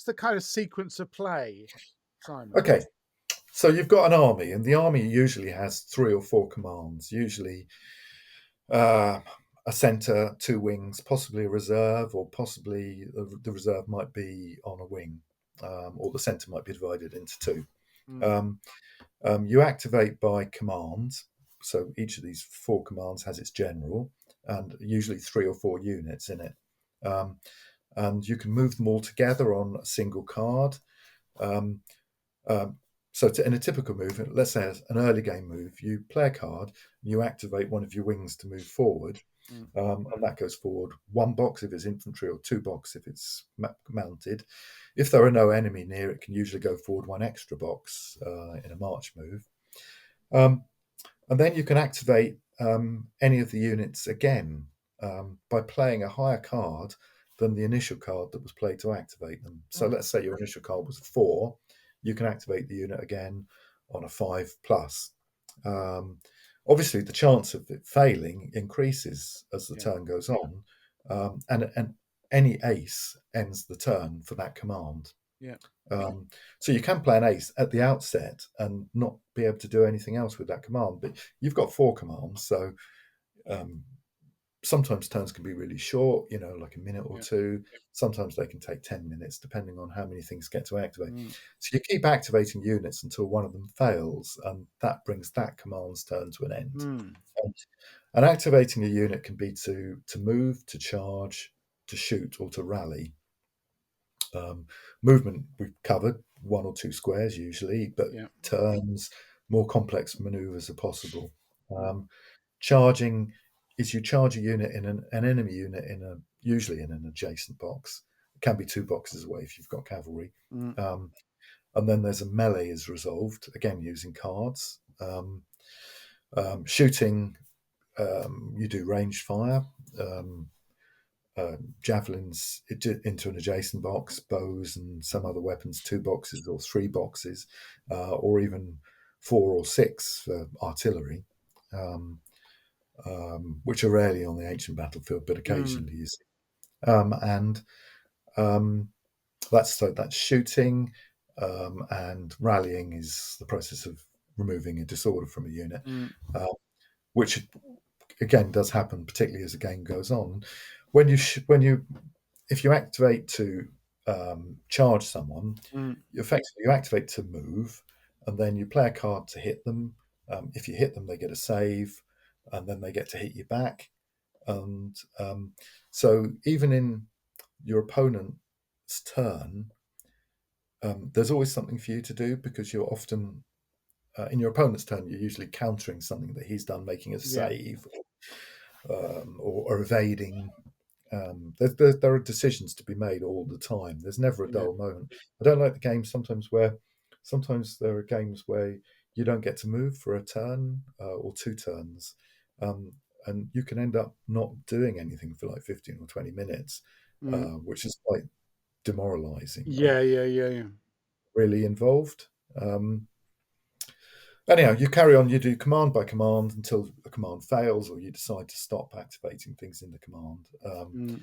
the kind of sequence of play, Simon? Okay, so you've got an army, and the army usually has 3 or 4 commands. Usually, uh, a centre, 2 wings, possibly a reserve, or possibly the reserve might be on a wing, or the centre might be divided into 2. Mm. Um, you activate by commands. So each of these 4 commands has its general, and usually 3 or 4 units in it. And you can move them all together on a single card. Um, um, in a typical move, let's say an early game move, you play a card, and you activate one of your wings to move forward, Mm. and that goes forward 1 box if it's infantry, or 2 box if it's mounted. If there are no enemy near, it can usually go forward 1 extra box in a march move. And then you can activate any of the units again by playing a higher card than the initial card that was played to activate them. So Mm. let's say your initial card was a 4, you can activate the unit again on a 5 plus. Obviously, the chance of it failing increases as the Yeah. turn goes on, and any ace ends the turn for that command. Yeah. So you can play an ace at the outset and not be able to do anything else with that command. But you've got 4 commands, so um, sometimes turns can be really short, like a minute or Yeah. two. Sometimes they can take 10 minutes, depending on how many things get to activate. Mm. So you keep activating units until one of them fails, and that brings that command's turn to an end. Mm. And activating a unit can be to move, to charge, to shoot, or to rally. Movement we've covered 1 or 2 squares usually, but Yeah. turns, more complex maneuvers are possible. Mm. Charging is you charge a unit in an enemy unit usually in an adjacent box. It can be 2 boxes away if you've got cavalry. Mm. Um, and then there's a melee is resolved again using cards. Shooting, you do range fire. Javelins into an adjacent box, bows and some other weapons, 2 boxes or 3 boxes, or even 4 or 6 for artillery, which are rarely on the ancient battlefield, but Mm. occasionally you see. And that's shooting, and rallying is the process of removing a disorder from a unit, Mm. which again does happen, particularly as the game goes on. If you activate to charge someone, Mm. you activate to move, and then you play a card to hit them. If you hit them, they get a save, and then they get to hit you back. And so, even in your opponent's turn, there's always something for you to do, because you're often in your opponent's turn, you're usually countering something that he's done, making a Yeah. save, or evading. There are decisions to be made all the time. There's never a Yeah. dull moment. I don't like the games sometimes there are games where you don't get to move for a turn or 2 turns, um, and you can end up not doing anything for like 15 or 20 minutes, Mm. which is quite demoralizing and Yeah. Yeah. Yeah. Yeah. really involved. Anyhow, you carry on, you do command by command until a command fails, or you decide to stop activating things in the command. Mm.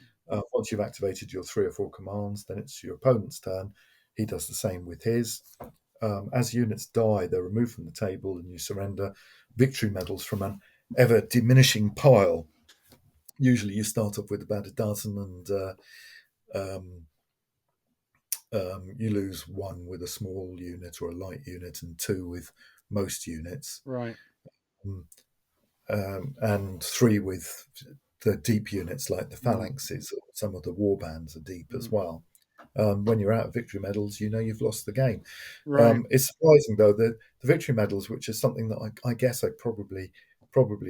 Once you've activated your 3 or 4 commands, then it's your opponent's turn. He does the same with his. As units die, they're removed from the table, and you surrender victory medals from an ever diminishing pile. Usually, you start off with about a dozen, and um, you lose 1 with a small unit or a light unit, and 2 with most units, Right. um, and 3 with the deep units like the Mm, phalanxes, or some of the war bands are deep as mm. well. When you're out of victory medals, you know you've lost the game. Right. It's surprising though that the victory medals, which is something that I guess I probably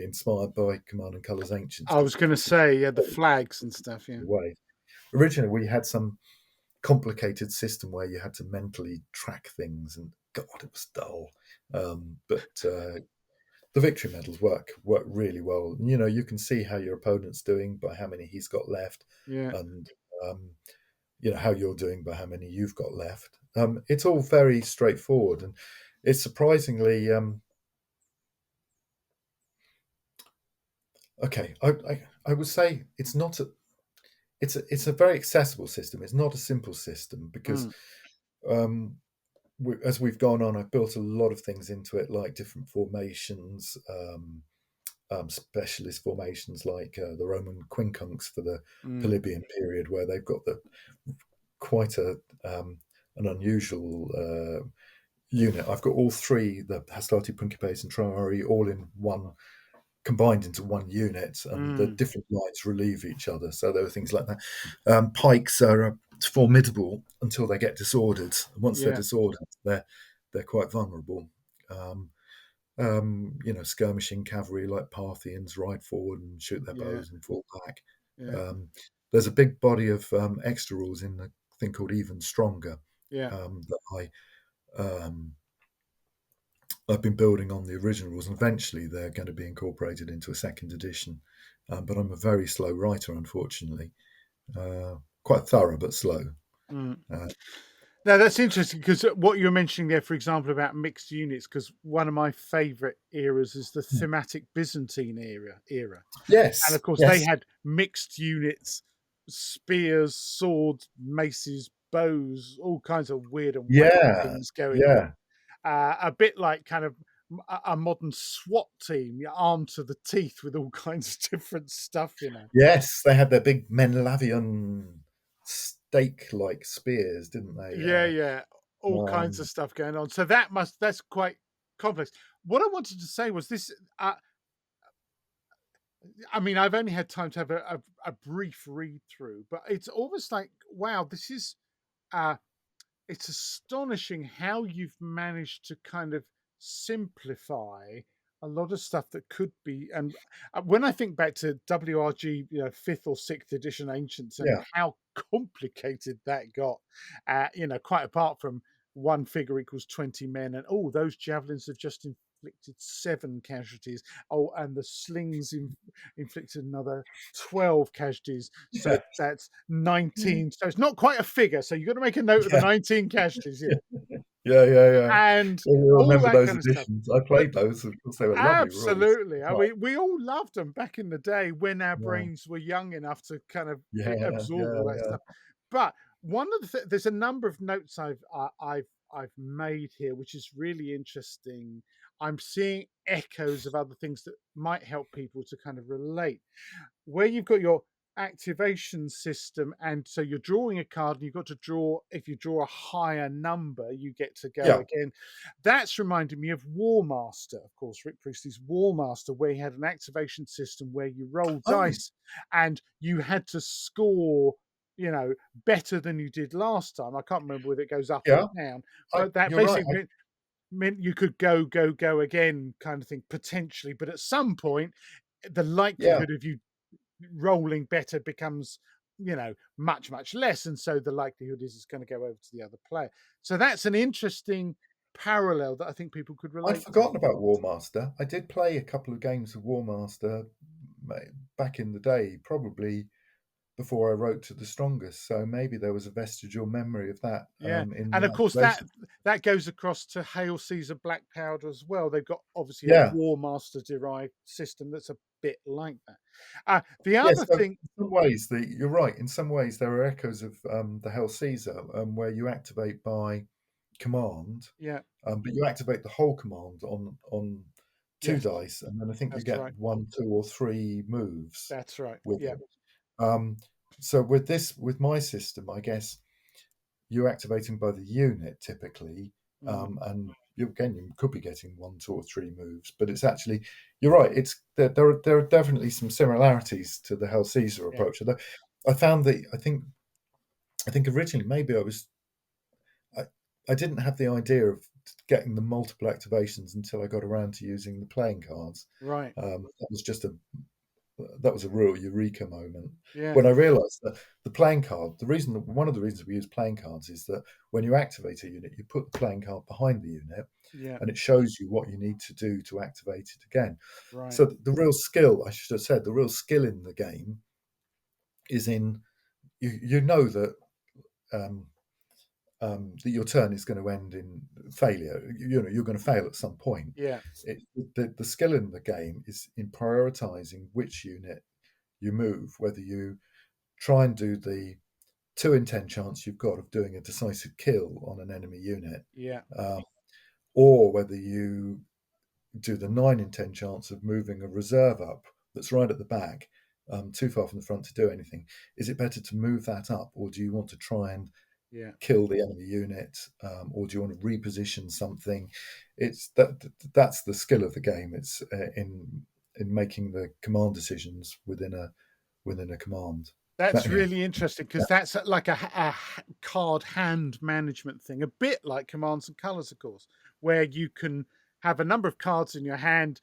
inspired by Command and Colours Ancients, I was because going to it's say, yeah, the flags and stuff. Yeah. way. Originally, we had some complicated system where you had to mentally track things, and God, it was dull. But the victory medals work really well. And, you can see how your opponent's doing by how many he's got left, Yeah. and um, how you're doing by how many you've got left. It's all very straightforward, and it's surprisingly okay. I would say it's not a it's a very accessible system. It's not a simple system because Mm, um, as we've gone on, I've built a lot of things into it, like different formations, specialist formations, like the Roman quincunx for the mm, Polybian period, where they've got quite an unusual unit. I've got all 3, the Hastati, Principes, and Triarii, all in one, combined into one unit, and the mm. different lines relieve each other. So there are things like that. Pikes are formidable until they get disordered. Once they're Yeah. disordered, they're quite vulnerable. Um, Skirmishing cavalry like Parthians ride forward and shoot their Yeah. bows and fall back. Yeah. Um, there's a big body of extra rules in the thing called Even Stronger, Yeah. that I've been building on the original rules, and eventually they're going to be incorporated into a second edition. But I'm a very slow writer, unfortunately. Quite thorough, but slow. Mm. Uh, Now that's interesting because what you're mentioning there, for example, about mixed units, because one of my favourite eras is the thematic Byzantine era, and yes, of course they yes, had mixed units, spears, swords, maces, bows, all kinds of weird and wacky yeah, things going on. yeah, A bit like kind of a modern SWAT team, you're armed to the teeth with all kinds of different stuff. yes. They had their big Menelavian stake-like spears, didn't they? Yeah, yeah, all kinds of Um, stuff going on. So that's quite complex. What I wanted to say was this. I mean, I've only had time to have a brief read through, but it's almost like, wow, this is uh, it's astonishing how you've managed to kind of simplify a lot of stuff that could be. And when I think back to WRG, fifth or sixth edition Ancients, and yeah, how complicated that got, quite apart from one figure equals 20 men, and oh, those javelins have just inflicted 7 casualties. Oh, and the slings inflicted another 12 casualties. So yeah, that's 19. So it's not quite a figure. So you've got to make a note of the yeah, 19 casualties, yeah, yeah, yeah. and Yeah, you all remember that those kind of stuff. editions? I But played those. Of course, they were lovely rules. absolutely. I mean, we all loved them back in the day when our Yeah, brains were young enough to kind of yeah, absorb yeah, all that yeah. stuff. But one of there's a number of notes I've made here, which is really interesting. I'm seeing echoes of other things that might help people to kind of relate, where you've got your activation system, and so you're drawing a card and you've got to draw. If you draw a higher number, you get to go Yeah. again. That's reminded me of War Master, of course, Rick Priestley's War Master, where he had an activation system where you roll Oh, dice and you had to score, better than you did last time. I can't remember whether it goes up or yeah. down, but that You're right. basically meant you could go again, kind of thing, potentially. But at some point, the Yeah. likelihood of you rolling better becomes, much less, and so the likelihood is it's going to go over to the other player. So that's an interesting parallel that I think people could I'd relate to. forgotten about War Master. I did play a couple of games of War Master back in the day, probably before I wrote to the strongest. So maybe there was a vestigial memory of that Yeah, in and the of course that activation. that goes across to Hail Caesar Black Powder as well. They've got obviously a Yeah. War Master derived system that's a bit like that. The Yes. other So thing, in some ways, you're right. In some ways, there are echoes of the Hell Caesar, where you activate by command, yeah, but you activate the whole command on 2 yes, dice, and then I think you that's get right, 1, 2, or 3 moves that's right, with yeah, it. Um, so with my system, I guess you're activating by the unit typically, mm, and you could be getting 1, 2, or 3 moves, but it's actually, you're right. It's there are definitely some similarities to the Hell Caesar Yeah. approach. Although I found that I think originally maybe I, I didn't have the idea of getting the multiple activations until I got around to using the playing cards. Right. That was a real eureka moment Yeah. when I realised that the playing card. One of the reasons we use playing cards is that when you activate a unit, you put the playing card behind the unit, Yeah. and it shows you what you need to do to activate it again. Right. So the real skill, I should have said, the real skill in the game is in you know um, that your turn is going to end in failure. You know you're going to fail at some point. Yeah. The skill in the game is in prioritizing which unit you move, whether you try and do the 2 in 10 chance you've got of doing a decisive kill on an enemy unit, Yeah. um, or whether you do the 9 in 10 chance of moving a reserve up that's right at the back, too far from the front to do anything. Is it better to move that up, or do you want to try and Yeah. kill the enemy unit, or do you want to reposition something? That's the skill of the game. It's in making the command decisions within a command. That's Anyway, really interesting because that's like a card hand management thing, a bit like Commands and Colors, of course, where you can have a number of cards in your hand.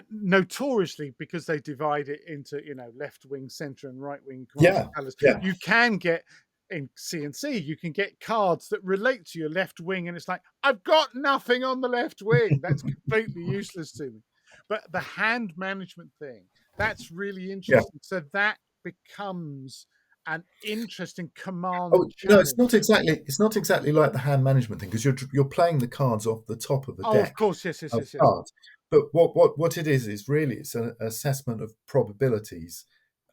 Notoriously, because they divide it into left wing, center, and right wing Commands yeah, and Colors, yeah, you can get in CNC, you can get cards that relate to your left wing, and it's like I've got nothing on the left wing. That's completely useless to me. But the hand management thing, that's really yeah. interesting. So that becomes an interesting command Oh no, it's challenge. not exactly. It's not exactly like the hand management thing because you're playing the cards off the top of a Oh, of deck course, yes, yes, of yes, yes. cards. But what it is really it's an assessment of probabilities.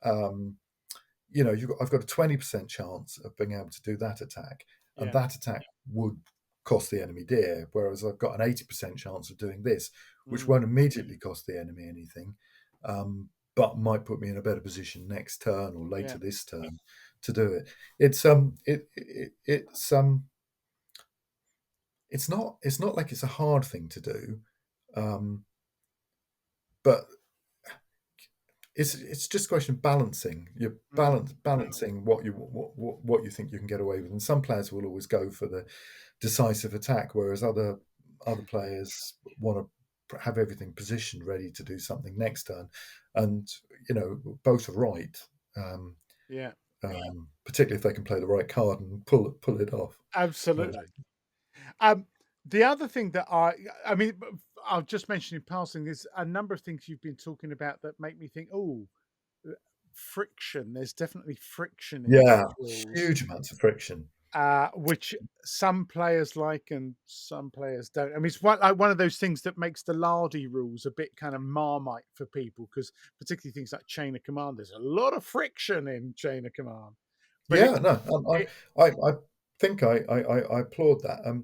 Um, I've got a 20% chance of being able to do that attack, and Yeah, that attack would cost the enemy dear. Whereas I've got an 80% chance of doing this, which mm, won't immediately cost the enemy anything, but might put me in a better position next turn or yeah, later this turn to do it. It's not like it's a hard thing to do, um, but it's just a question of balancing. You're mm, balancing what you think you can get away with, and some players will always go for the decisive attack, whereas other players want to have everything positioned ready to do something next turn, and both are right. Um, yeah, Particularly if they can play the right card and pull it off. But, absolutely. Um, the other thing that I mean, I'll just mention in passing, there's a number of things you've been talking about that make me think, oh, friction. There's definitely friction in yeah, these rules. huge amounts of friction. Which some players like and some players don't. I mean, it's one of those things that makes the Lardy rules a bit kind of Marmite for people because particularly things like chain of command. There's a lot of friction in chain of command, but Yeah, no, it I think I applaud that.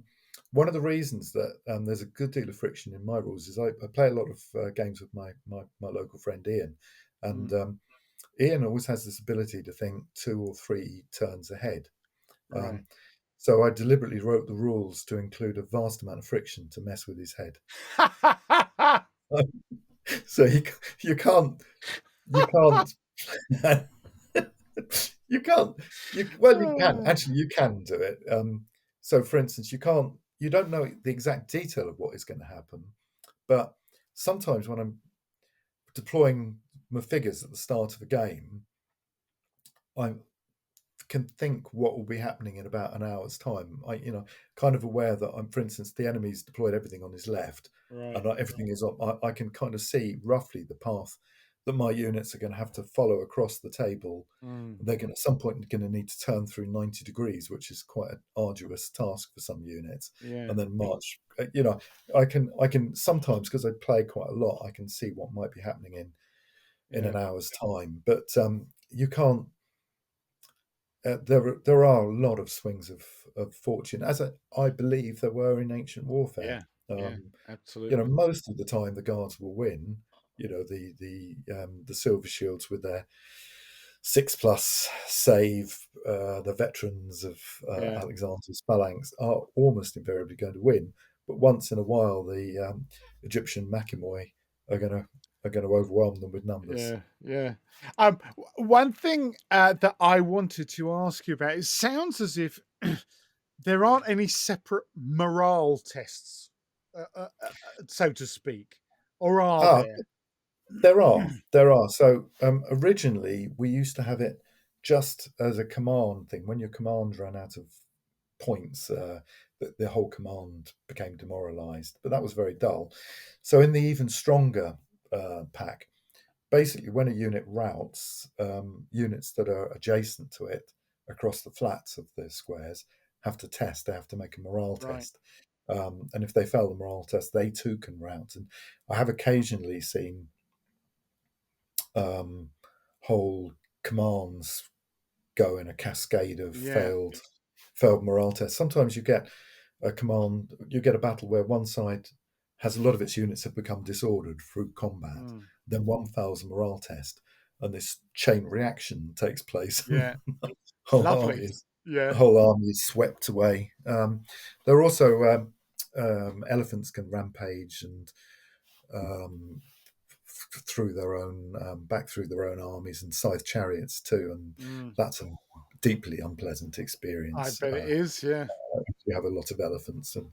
One of the reasons that there's a good deal of friction in my rules is I play a lot of games with my local friend Ian, and mm, Ian always has this ability to think 2 or 3 turns ahead. right. Um, so I deliberately wrote the rules to include a vast amount of friction to mess with his head. So you can't you can't you can Ah, actually you can do it. So for instance, you don't know the exact detail of what is going to happen, but sometimes when I'm deploying my figures at the start of a game, I can think what will be happening in about an hour's time. Kind of aware that for instance, the enemy's deployed everything on his left, right. and everything is on. I can kind of see roughly the path that my units are going to have to follow across the table. Mm, They're going to, at some point going to need to turn through 90 degrees, which is quite an arduous task for some units, yeah, and then march. I can sometimes, because I play quite a lot, I can see what might be happening in yeah, an hour's time. But you can't. There are a lot of swings of fortune, as I believe there were in ancient warfare. yeah, yeah, Um, absolutely. Most of the time the guards will win. The silver shields with their 6+ save, the veterans of Yeah, Alexander's phalanx are almost invariably going to win. but once in a while the Egyptian Makimoi are going to overwhelm them with numbers. Yeah, yeah. One thing that I wanted to ask you about, it sounds as if there aren't any separate morale tests, so to speak, or are Ah, there? there are. So originally we used to have it just as a command thing. When your command ran out of points, the whole command became demoralized. But that was very dull. So in the even stronger pack, basically when a unit routes, units that are adjacent to it across the flats of the squares have to test. They have to make a morale Right, test. And if they fail the morale test, they too can rout. And I have occasionally seen um, whole commands go in a cascade of yeah, failed morale tests. Sometimes you get a battle where one side has a lot of its units have become disordered through combat, mm, then one fails a morale test, and this chain reaction takes place, and yeah, whole lovely, army is the yeah, whole army is swept away. There are also elephants can rampage and um, through their own back through their own armies, and scythe chariots too, and mm, that's a deeply unpleasant I experience. bet it is, yeah. You have a lot of elephants, and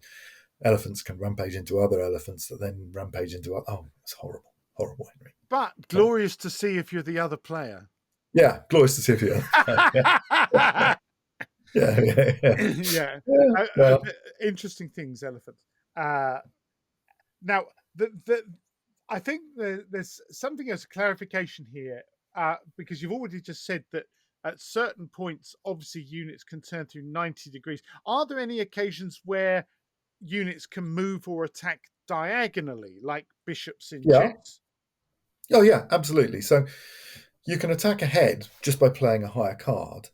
elephants can rampage into other elephants that then rampage into oh, it's horrible, horrible, Henry. But Horrible. glorious to see if you're the other player. Yeah, glorious to see you. Yeah, yeah, yeah. Yeah, Yeah, well, interesting things, elephants. Uh, Now, the I think there's something as a clarification here, because you've already just said that at certain points, obviously units can turn through 90 degrees. Are there any occasions where units can move or attack diagonally, like bishops in yeah, chess? oh yeah, absolutely. So you can attack ahead just by playing a higher card.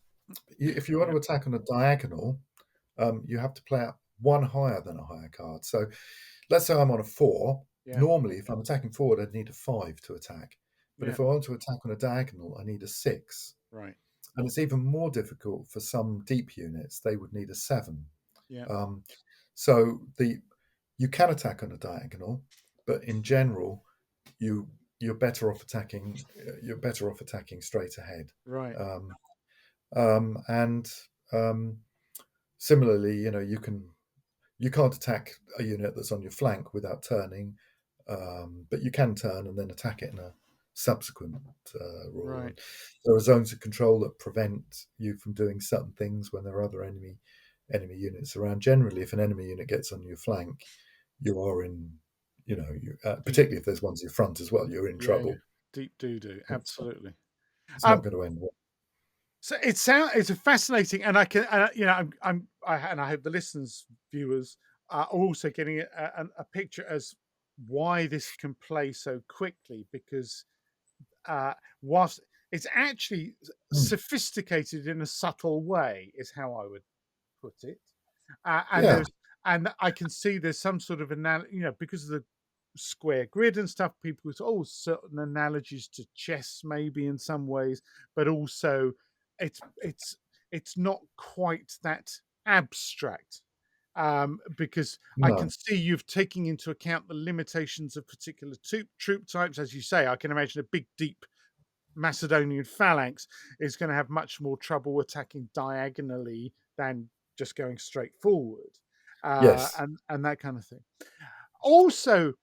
If you want Yeah, to attack on a diagonal, you have to play out one higher than a higher card. So let's say I'm on a 4. yeah, Normally, if I'm attacking forward, I'd need a 5 to attack. But yeah. if I want to attack on a diagonal, I need a 6. Right. And it's even more difficult for some deep units. They would need a 7. Yeah. Um, so you can attack on a diagonal, but in general, you you're better off attacking. You're better off attacking straight ahead. Right. Um, and similarly, you can't attack a unit that's on your flank without turning, but you can turn and then attack it in a subsequent rule. Right. And there are zones of control that prevent you from doing certain things when there are other enemy units around. Generally, if an enemy unit gets on your flank, you are in, Deep. particularly if there's ones in your front as well, you're in Yeah. Yeah. trouble. Deep doo doo. Absolutely. It's not Um, going to end well. So it's a fascinating, and I can, and I hope the listeners, viewers, are also getting a picture as why this can play so quickly, because whilst it's actually Mm. sophisticated in a subtle way, is how I would put it. And Yeah, I can see there's some sort of because of the square grid and stuff. People say, oh, certain analogies to chess, maybe in some ways, but also it's it's not quite that abstract. Because I can no, see you've taken into account the limitations of particular troop types, as you say. I can imagine a big, deep Macedonian phalanx is going to have much more trouble attacking diagonally than just going straight forward, yes, and that kind of thing. Also,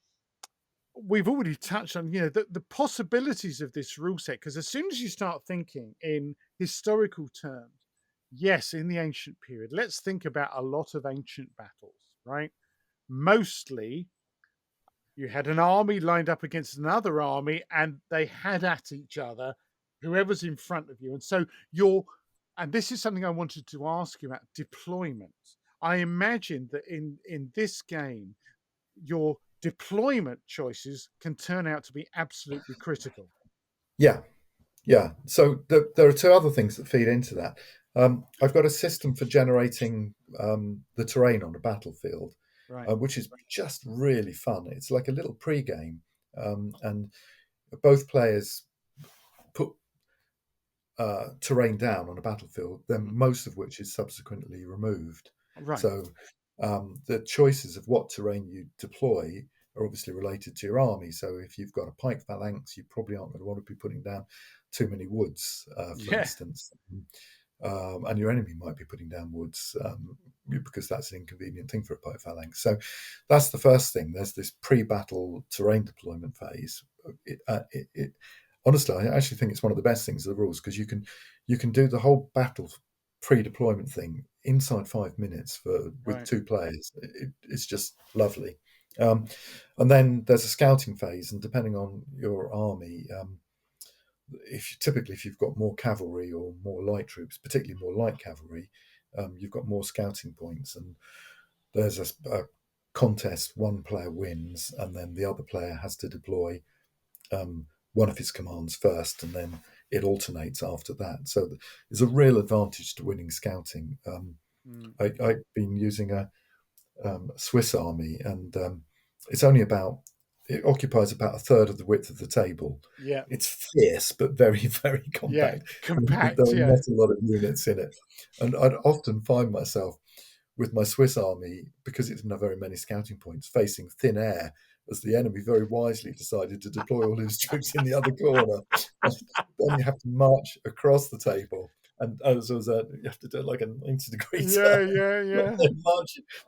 we've already touched on the possibilities of this rule set, because as soon as you start thinking in historical terms, yes, in the ancient period, let's think about a lot of ancient battles, right? Mostly you had an army lined up against another army, and they had at each other, whoever's in front of you. And so and this is something I wanted to ask you about deployment. I imagine that in this game, your deployment choices can turn out to be absolutely critical. yeah. Yeah. So there are two other things that feed into that. I've got a system for generating the terrain on a battlefield, Right. which is just really fun. It's like a little pre-game, and both players put terrain down on a battlefield, then Mhm. most of which is subsequently removed. Right. So The choices of what terrain you deploy are obviously related to your army. So if you've got a pike phalanx, you probably aren't going to want to be putting down too many woods, for Yeah. instance. And your enemy might be putting down woods, because that's an inconvenient thing for a pike phalanx. So that's the first thing. There's this pre-battle terrain deployment phase. Honestly, I actually think it's one of the best things of the rules, because you can do the whole battle pre-deployment thing inside 5 minutes with Right. 2 players. It's just lovely. Um, and then there's a scouting phase, and depending on your army, if you've got more cavalry or more light troops, particularly more light cavalry, you've got more scouting points, and there's a contest. One player wins, and then the other player has to deploy one of his commands first, and then it alternates after that. So there's a real advantage to winning scouting. Mm. I've been using a Swiss army, and it occupies about a third of the width of the table. Yeah. It's fierce, but very, very Yeah. compact. There Compact. are Yeah. not a lot of units in it. And I'd often find myself with my Swiss army, because it didn't have very many scouting points, facing thin air, as the enemy very wisely decided to deploy all his troops in the other corner. And then you have to march across the table, and you have to do like a 90-degree Yeah. turn, Yeah. and Yeah. then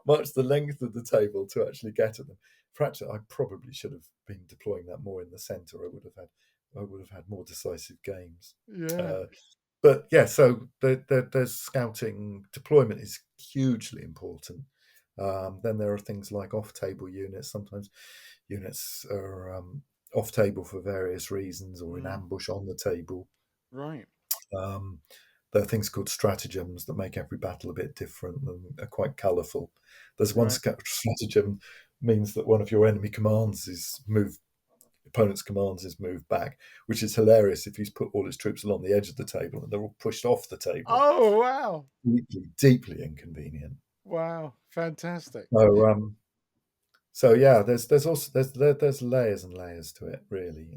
march the length of the table to actually get at them. Perhaps I probably should have been deploying that more in the centre. I would have had more decisive games. Yeah. Uh, but yeah, so there's scouting. Deployment is hugely important. Then there are things like off-table units. Sometimes units are off-table for various reasons, or in Mm. ambush on the table. Right. Um, there are things called stratagems that make every battle a bit different and are quite colourful. There's one Right. stratagem means that one of your enemy commands is moved opponent's commands is moved back, which is hilarious if he's put all his troops along the edge of the table and they're all pushed off the table. Oh, wow. Deeply, deeply inconvenient. Wow. Fantastic. So yeah, there's also there's layers and layers to it, really.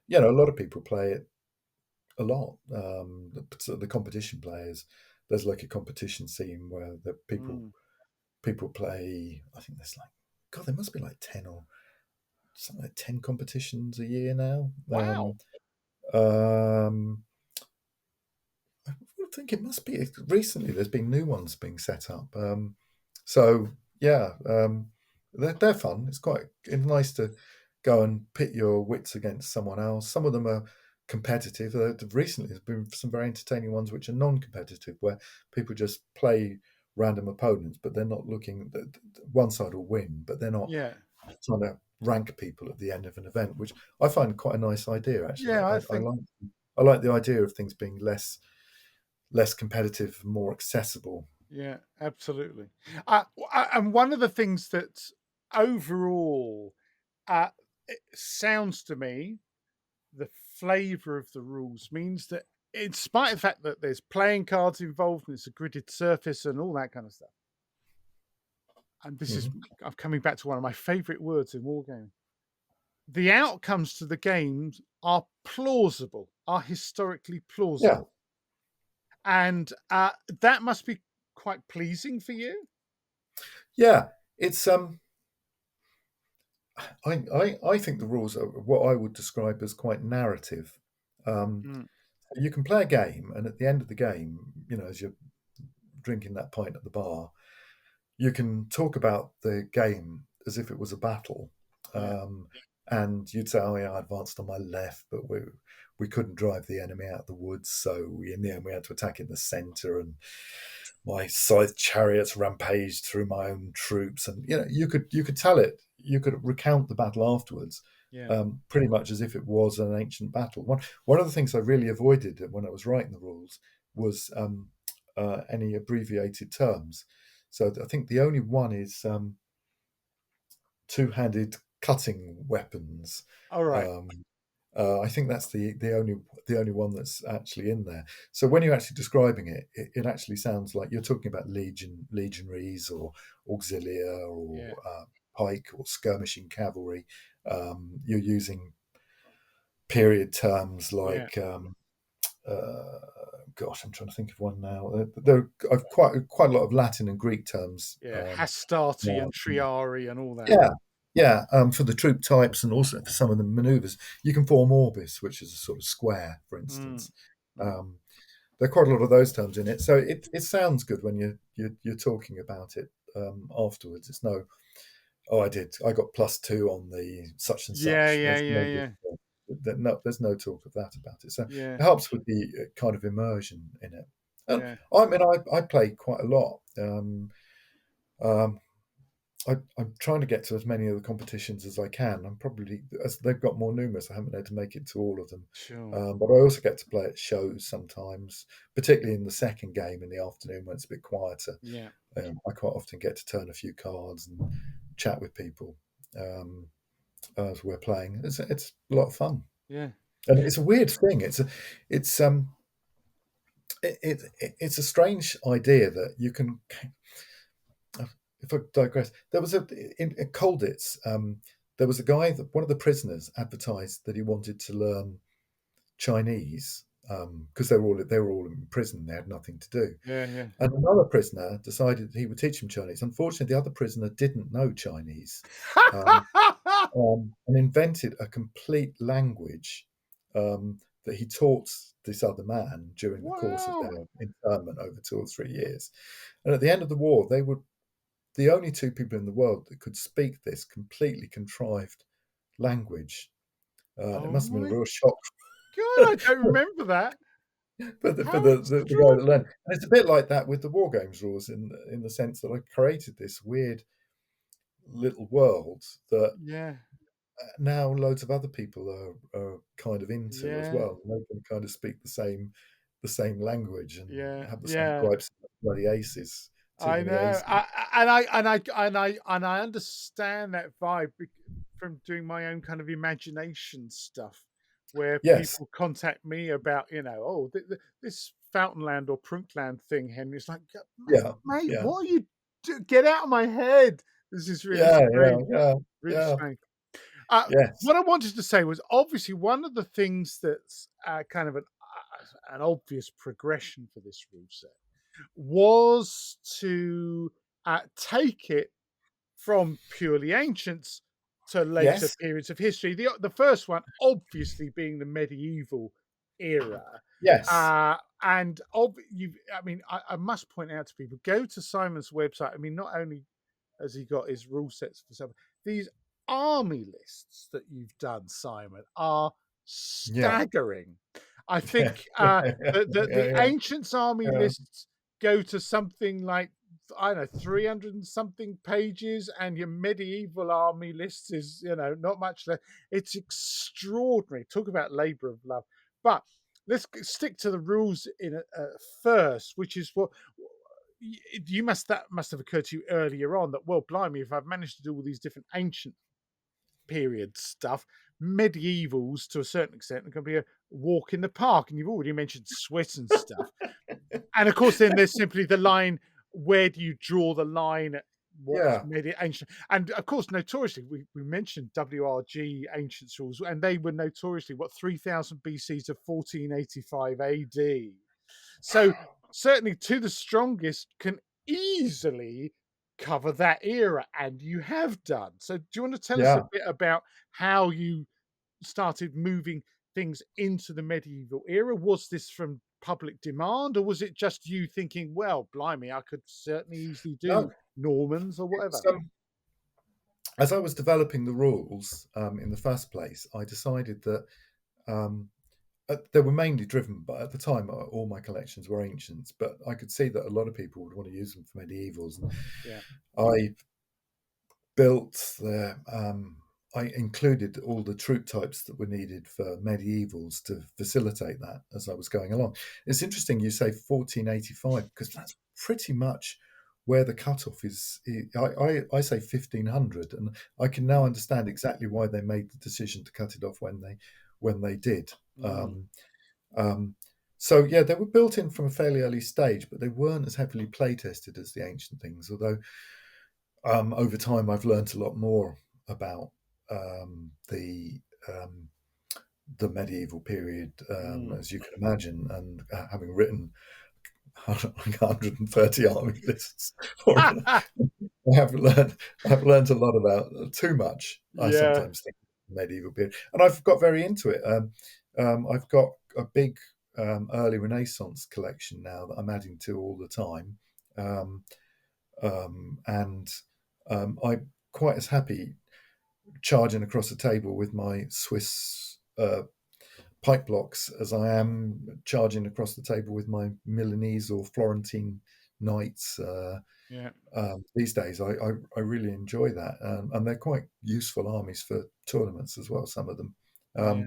Yeah. A lot of people play it a lot. The competition players, there's like a competition scene where the Mm. people play. I think there's like, God, there must be like 10 or something like 10 competitions a year now. Wow. Um, I think it must be recently. There's been new ones being set up. So yeah, they're fun. It's nice to go and pit your wits against someone else. Some of them are competitive. Recently, there's been some very entertaining ones which are non-competitive, where people just play random opponents, but they're not looking. One side will win, but they're not Yeah. trying to rank people at the end of an event, which I find quite a nice idea. Actually, Yeah. I I think. like the idea of things being less competitive, more accessible. Yeah. Absolutely. And one of the things that overall, uh, it sounds to me, the flavor of the rules means that, in spite of the fact that there's playing cards involved and it's a gridded surface and all that kind of stuff, and this is, Mhm. I'm coming back to one of my favorite words in wargaming. The outcomes to the games are plausible, are historically Yeah, plausible, and that must be quite pleasing for you. yeah. It's I think the rules are what I would describe as quite narrative. Um, Mm, you can play a game, and at the end of the game, as you're drinking that pint at the bar, you can talk about the game as if it was a battle. yeah, Um, and you'd say, "Oh yeah, I advanced on my left, but we couldn't drive the enemy out of the woods, so in the end we had to attack in the centre, and my scythe chariots rampaged through my own troops." And you could tell it, you could recount the battle afterwards, yeah. pretty much as if it was an ancient battle. One of the things I really avoided when I was writing the rules was any abbreviated terms. So I think the only one is two-handed cutting weapons. All right. Um, I think that's the only one that's actually in there. So when you're actually describing it actually sounds like you're talking about legionaries, or auxilia, Yeah, or pike, or skirmishing cavalry. You're using period terms yeah, like uh, gosh, I'm trying to think of one now. There are quite a lot of Latin and Greek terms Yeah, Hastati now. and Triari and all that. Yeah, yeah. For the troop types and also for some of the manoeuvres, you can form orbis, which is a sort of square, for Mm, instance. mm. There are quite a lot of those terms in it, so it sounds good when you're talking about it afterwards. It's no, oh, I got +2 on the such and Yeah, such. yeah, yeah, yeah, No, there's no talk of that about it. So yeah, it helps with the kind of immersion in it. And yeah. I mean, I play quite a lot. Um, I'm trying to get to as many of the competitions as I can. I'm probably, as they've got more numerous, I haven't been able to make it to all of them. Sure. But I also get to play at shows sometimes, particularly in the second game in the afternoon when it's a bit quieter. Yeah, I quite often get to turn a few cards and chat with people um, as we're playing. It's a lot of fun, yeah. and it's a weird thing. It's it's a strange idea that you can. If I digress, there was in Colditz. There was a guy that one of the prisoners advertised that he wanted to learn Chinese because they were all in prison. They had nothing to do. Yeah, yeah. And another prisoner decided he would teach him Chinese. Unfortunately, the other prisoner didn't know Chinese um, and invented a complete language that he taught this other man during the course of Wow. their internment over 2 or 3 years. And at the end of the war, they were the only two people in the world that could speak this completely contrived language. It Oh must have been a my real shock God, I don't remember that. for How the guy that extraordinary. learned. And it's a bit like that with the war games rules in the sense that I created this weird little world that Yeah, now loads of other people are kind of into as yeah, well. And they can kind of speak the same language and yeah, have the same yeah. gripes about bloody aces, too I many know. aces. I understand that vibe from doing my own kind of imagination stuff, where Yes, people contact me about, oh, this Fountainland or Prunkland thing, Henry. It's like, yeah, mate, yeah, what are you get out of my head? This is really yeah, yeah, strange. yeah, Really yeah, strange. yes, What I wanted to say was obviously one of the things that's kind of an obvious progression for this rule set was to take it from purely ancients to later yes, periods of history. The first one, obviously, being the medieval era. yes, I mean, I must point out to people go to Simon's website. I mean, not only has he got his rule sets for some, these army lists that you've done, Simon, are yeah, staggering. I yeah, think yeah, the yeah, ancients army yeah, lists go to something like I don't know 300 and something pages, and your medieval army list is not much less. It's extraordinary. Talk about labor of love. But let's stick to the rules in first, which is what you must have occurred to you earlier on that, well, blimey, if I've managed to do all these different ancient period stuff, medievals to a certain extent are going to be a walk in the park. And you've already mentioned sweat and stuff. And of course, then there's simply the line, where do you draw the line at what's yeah. ancient? And of course, notoriously, we mentioned WRG ancient rules, and they were notoriously 3000 BC to 1485 AD. So certainly to the strongest can easily cover that era, and you have done. So do you want to tell us a Yeah. bit about how you started moving things into the medieval era? Was this from public demand, or was it just you thinking, well, blimey, I could certainly easily do No, Normans or it's, whatever? as I was developing the rules in the first place, I decided that um, they were mainly driven by, at the time, all my collections were ancients, but I could see that a lot of people would want to use them for medievals. And Yeah. I built I included all the troop types that were needed for medievals to facilitate that as I was going along. It's interesting you say 1485 because that's pretty much where the cutoff is. I say 1500, and I can now Mm, understand exactly why they made the decision to cut it off when they did. mm, Um, um, so yeah, they were built in from a fairly early stage, but they weren't as heavily play tested as the ancient things. Although over time, I've learnt a lot more about the um, the medieval period, Mm. as you can imagine, and having written like 130 army lists for it, I have learned a lot about too much. I Yeah. sometimes think medieval period, and I've got very into it. I've got a big early Renaissance collection now that I'm adding to all the time, um, and I'm quite as happy charging across the table with my Swiss pipe blocks as I am charging across the table with my Milanese or Florentine knights. Yeah. These days, I really enjoy that, and they're quite useful armies for tournaments as well. Some of them, Yeah.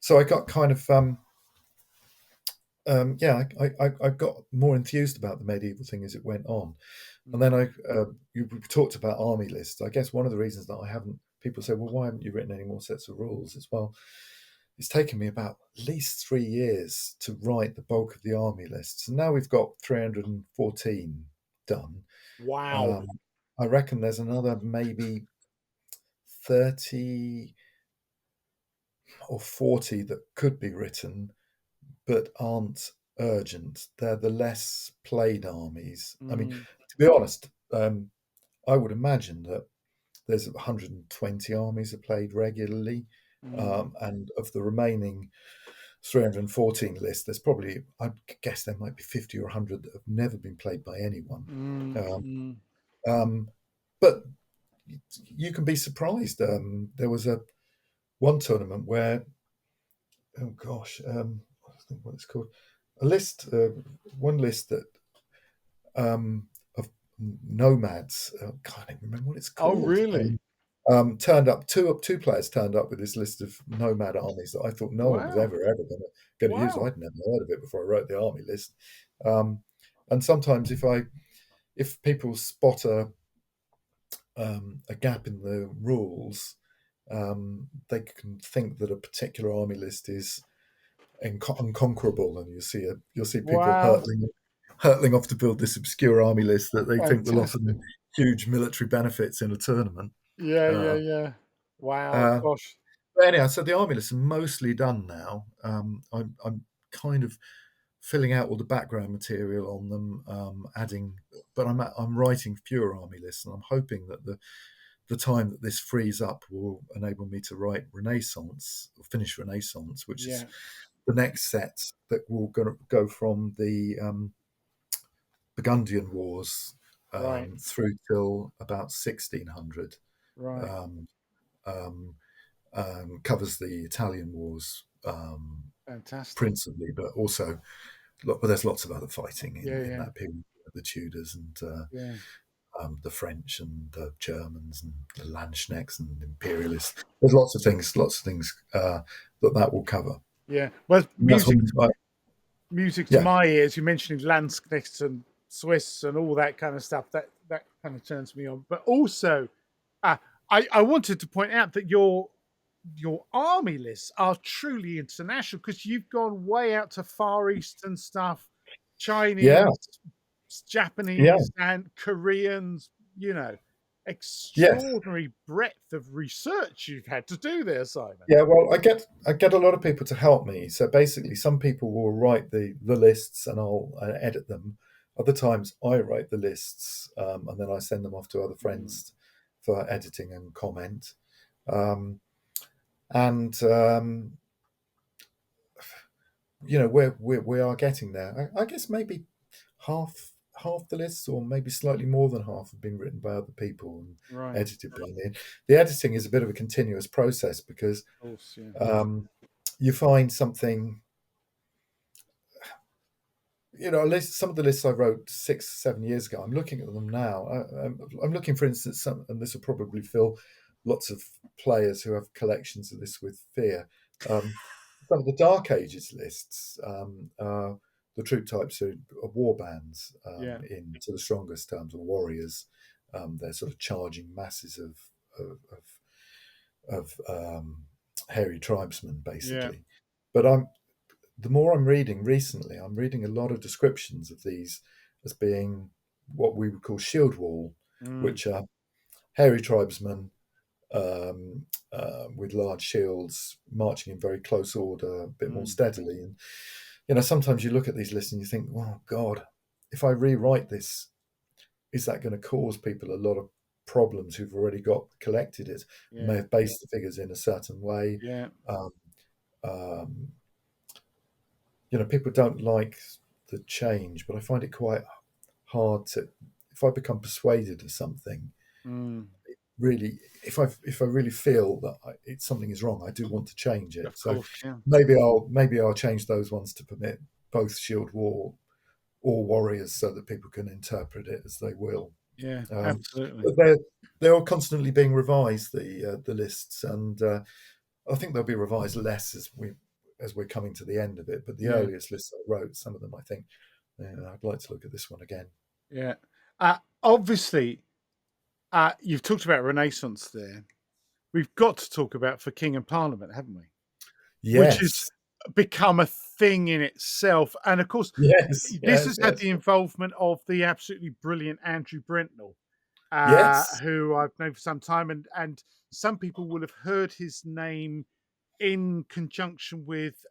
so I got kind of yeah, I got more enthused about the medieval thing as it went on, and then Mm. you talked about army lists. I guess one of the reasons that I haven't, people say, well, why haven't you written any more sets of rules? As well, it's taken me about at least 3 years to write the bulk of the army lists, and now we've got 314 done. Wow. Um, I reckon there's another maybe 30 or 40 that could be written but aren't urgent. They're the less played armies. I mean, Mm. to be honest, I would imagine that there's 120 armies are played regularly, Mm. and of the remaining 314 list, there's probably, I guess there might be 50 or 100 that have never been played by anyone. Mm. Um, Mm. um, but you can be surprised. There was a one tournament where, oh gosh, I think what it's called, a list, one list that of nomads. God, I don't remember what it's Oh, called. really? Turned up two players turned up with this list of nomad armies that I thought no one was Wow. ever going to use. Wow. I'd never heard of it before I wrote the army list. And sometimes if people spot a gap in the rules, they can think that a particular army list is unconquerable, and you'll see people Wow. hurtling off to build this obscure army list that they think will offer Fantastic. them huge military benefits in a tournament. Yeah. Yeah. Uh, Yeah. Wow. uh, Gosh. but anyhow, so the army list is mostly done now. I'm kind of filling out all the background material on them, adding, but I'm writing fewer army lists, and I'm hoping that the time that this frees up will enable me to write Renaissance, or finish Renaissance, which is Yeah. the next set that will go from the Burgundian Wars Right. through till about 1600. Right. Um, um, Covers the Italian Wars Fantastic. principally, but also, but there's lots of other fighting Yeah. in Yeah. that period. The Tudors and Yeah. the French and the Germans and the Landsknechts and imperialists. There's lots of things that will cover. Yeah. Well, And that's when, music to yeah, my ears. You mentioning Landsknechts and Swiss and all that kind of stuff. That kind of turns me on. But also, uh, I wanted to point out that your army lists are truly international because you've gone way out to Far Eastern stuff, yeah, Chinese, yeah, Japanese, and Koreans. You know, yes. extraordinary breadth of research you've had to do there, Simon. Yeah, well, I get a lot of people to help me. So basically, some people will write the lists and I'll edit them. Other times, I write the lists, and then I send them off to other Mm. friends for editing and comment. Um, and we are getting there. I guess maybe half the lists, or maybe slightly more than half, have been written by other people and Right. edited by me. The editing is a bit of a continuous process because Of course. Yeah. um, you find something, some of the lists I wrote 6 7 years ago, I'm looking at them now. I'm looking, for instance, and this will probably fill lots of players who have collections of this with fear. Some of the Dark Ages lists, the troop types are war bands, Yeah. into the strongest terms, or warriors. They're sort of charging masses of hairy tribesmen, Yeah. basically. But the more I'm reading recently, I'm reading a lot of descriptions of these as being what we would call shield wall, Mm. which are hairy tribesmen with large shields, marching in very close order, a bit more mm, steadily. And sometimes you look at these lists and you think, "Oh God, if I rewrite this, is that going to cause people a lot of problems who've already got collected it, may yeah, have based the figures in a certain way?" yeah, Um, um, people don't like the change, but I find it quite hard to. If I become persuaded of something, mm, really, if I really feel that it's something is wrong, I do want to change it. of So course, yeah, maybe I'll change those ones to permit both Shield War or Warriors, so that people can interpret it as they will. yeah, Um, absolutely, but they're constantly being revised, the lists, and I think they'll be revised less as we're coming to the end of it. But the yeah, earliest lists I wrote, some of them I think, I'd like to look at this one again. yeah. Obviously, you've talked about Renaissance there. We've got to talk about For King and Parliament, haven't we? Which has Yes, become a thing in itself, and of course, yes, this has yes, had yes, the involvement of the absolutely brilliant Andrew Brentnell, yes, who I've known for some time, and some people will have heard his name in conjunction with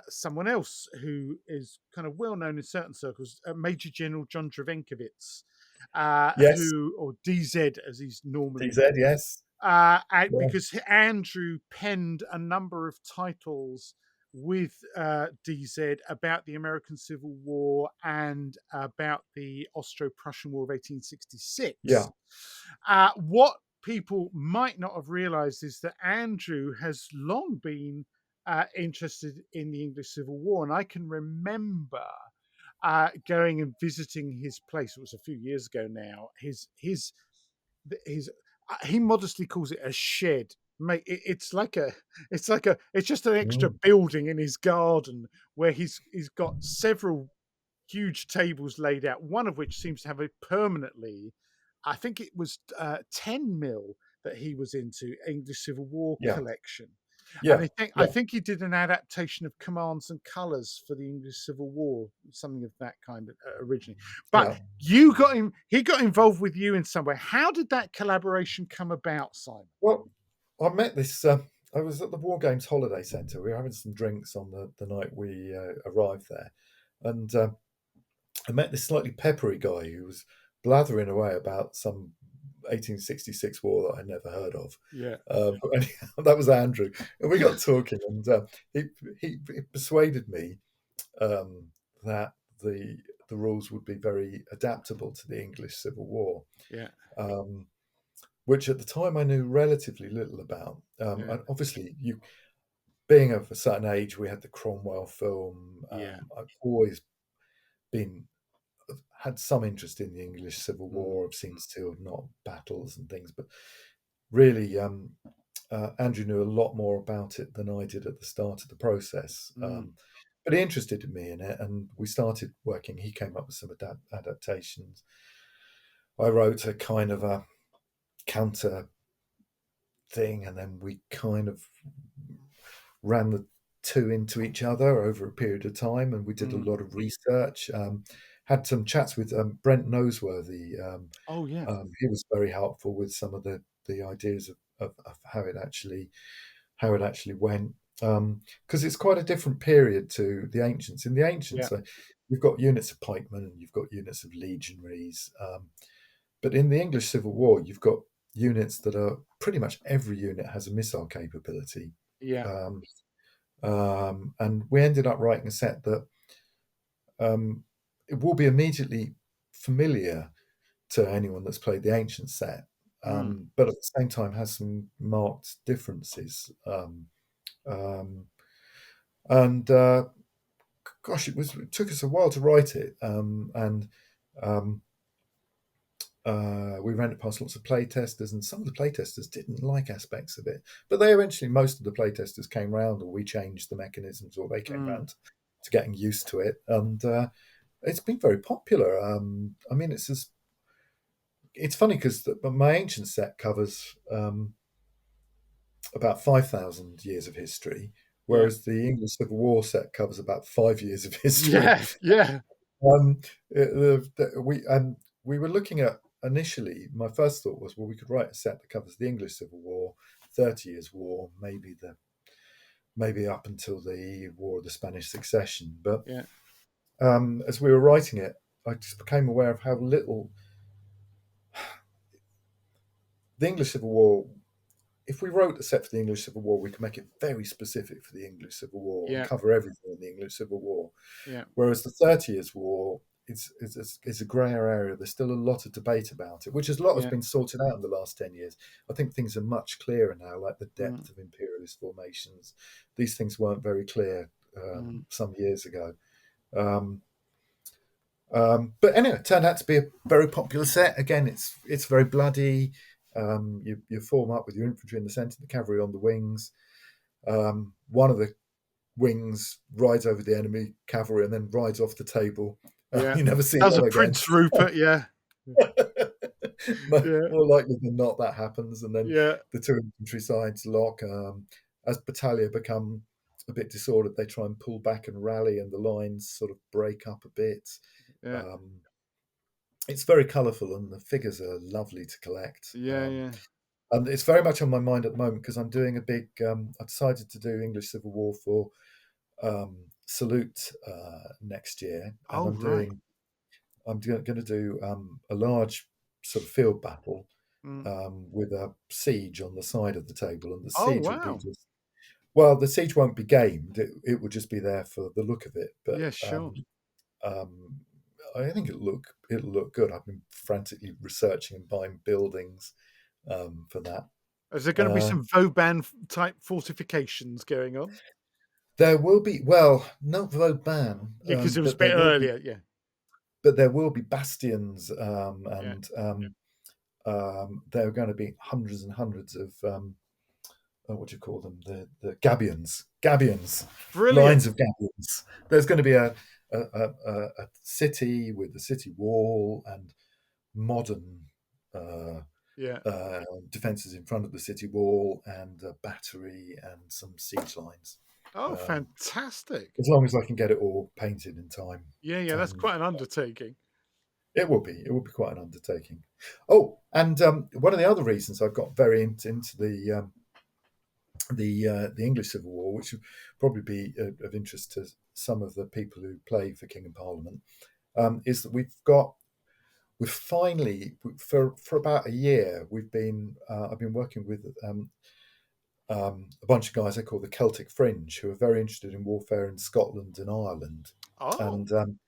someone else who is kind of well known in certain circles, Major General John Drevenkovitz, yes. who, or DZ as he's normally DZ, known, yes, and yeah, because Andrew penned a number of titles with DZ about the American Civil War and about the Austro-Prussian War of yeah. 1866. What people might not have realized is that Andrew has long been interested in the English Civil War, and I can remember going and visiting his place. It was a few years ago now. His he modestly calls it a shed. Mate, it's just an extra Mm, building in his garden where he's got several huge tables laid out, one of which seems to have a permanently, I think it was 10 mil that he was into English Civil War yeah, collection. And yeah, I yeah. think he did an adaptation of Commands and Colors for the English Civil War, something of that kind of, originally. But Yeah. you got him; he got involved with you in some way. How did that collaboration come about, Simon? Well, I met this. I was at the Wargames Holiday Centre. We were having some drinks on the night we arrived there, and I met this slightly peppery guy who was blathering away about some 1866 war that I'd never heard of. Yeah, But anyhow, that was Andrew, and we got talking, and he persuaded me um, that the rules would be very adaptable to the English Civil War. yeah, Um, which at the time I knew relatively little about. yeah, And obviously, you being of a certain age, we had the Cromwell film. yeah. I've always been had some interest in the English Civil Mm, War. I've seen still not battles and things, but really, Andrew knew a lot more about it than I did at the start of the process. mm, But he interested me in it, and we started working. He came up with some adaptations. I wrote a kind of a counter thing, and then we kind of ran the two into each other over a period of time, and we did a mm. lot of research. Had some chats with Brent Noseworthy. Oh yeah, He was very helpful with some of the ideas of how it actually went. Because it's quite a different period to the ancients. In the yeah, ancients, you've got units of pikemen and you've got units of legionaries. But in the English Civil War, you've got units that are pretty much every unit has a missile capability. yeah, Um, and we ended up writing a set that um, it will be immediately familiar to anyone that's played the ancient set, mm, but at the same time has some marked differences. Um, and gosh, it took us a while to write it, and um, we ran it past lots of playtesters, and some of the playtesters didn't like aspects of it. But they eventually, most of the playtesters came round, or we changed the mechanisms, or they came mm, round to getting used to it, and it's been very popular. I mean, it's funny because my ancient set covers about 5,000 years of history, yeah, whereas the English Civil War set covers about 5 years of history. yeah, yeah, Um, we were looking at initially, my first thought was, well, we could write a set that covers the English Civil War, 30 Years' War, maybe up until the War of the Spanish Succession. But Yeah. as we were writing it, I just became aware of how little the English Civil War. If we wrote a set for the English Civil War, we could make it very specific for the English Civil War and Yeah. cover everything in the English Civil War. Yeah. Whereas the 30 Years' War, it's a grayer area. There's still a lot of debate about it, which a lot has Yeah. been sorted out in the last 10 years. I think things are much clearer now, like the Mm. depth of imperialist formations. These things weren't very clear Mm. some years ago. Um, but anyway, it turned out to be a very popular set. Again, it's very bloody. You form up with your infantry in the centre, the cavalry on the wings. One of the wings rides over the enemy cavalry and then rides off the table. Yeah. You never see That was that a again. Prince Rupert. Yeah. Yeah. More likely than not, that happens, and then Yeah. the two infantry sides lock. As battaglia become a bit disordered, they try and pull back and rally, and the lines sort of break up a bit. Yeah. It's very colourful, and the figures are lovely to collect. Yeah. Yeah. And it's very much on my mind at the moment because I'm doing a big. I decided to do English Civil War for Salute next year, and Oh, right. I'm going to do a large sort of field battle Mm. with a siege on the side of the table, and the Oh, siege will be wow. just well, the siege won't be gamed. It will just be there for the look of it. But Yeah, sure. um, I think it'll look good. I've been frantically researching and buying buildings for that. Is there going to be Uh, some Vauban type fortifications going on? there will be well, not Vauban, Yeah, because it was a bit earlier. Yeah. but there will be bastions, Yeah. and there are going to be hundreds and hundreds of what do you call them? The gabions, Brilliant. lines of gabions. There's going to be a city with the city wall and modern uh, Yeah. defences in front of the city wall and a battery and some siege lines. Oh, Um, fantastic. as long as I can get it all painted in time, Yeah, yeah, that's and quite an undertaking. it will be quite an undertaking. Oh, and one of the other reasons I got very into the English Civil War, which would probably be of interest to some of the people who play for King and Parliament, is that we've finally for about a year I've been working with a bunch of guys I call the Celtic Fringe who are very interested in warfare in Scotland and Ireland, Oh. and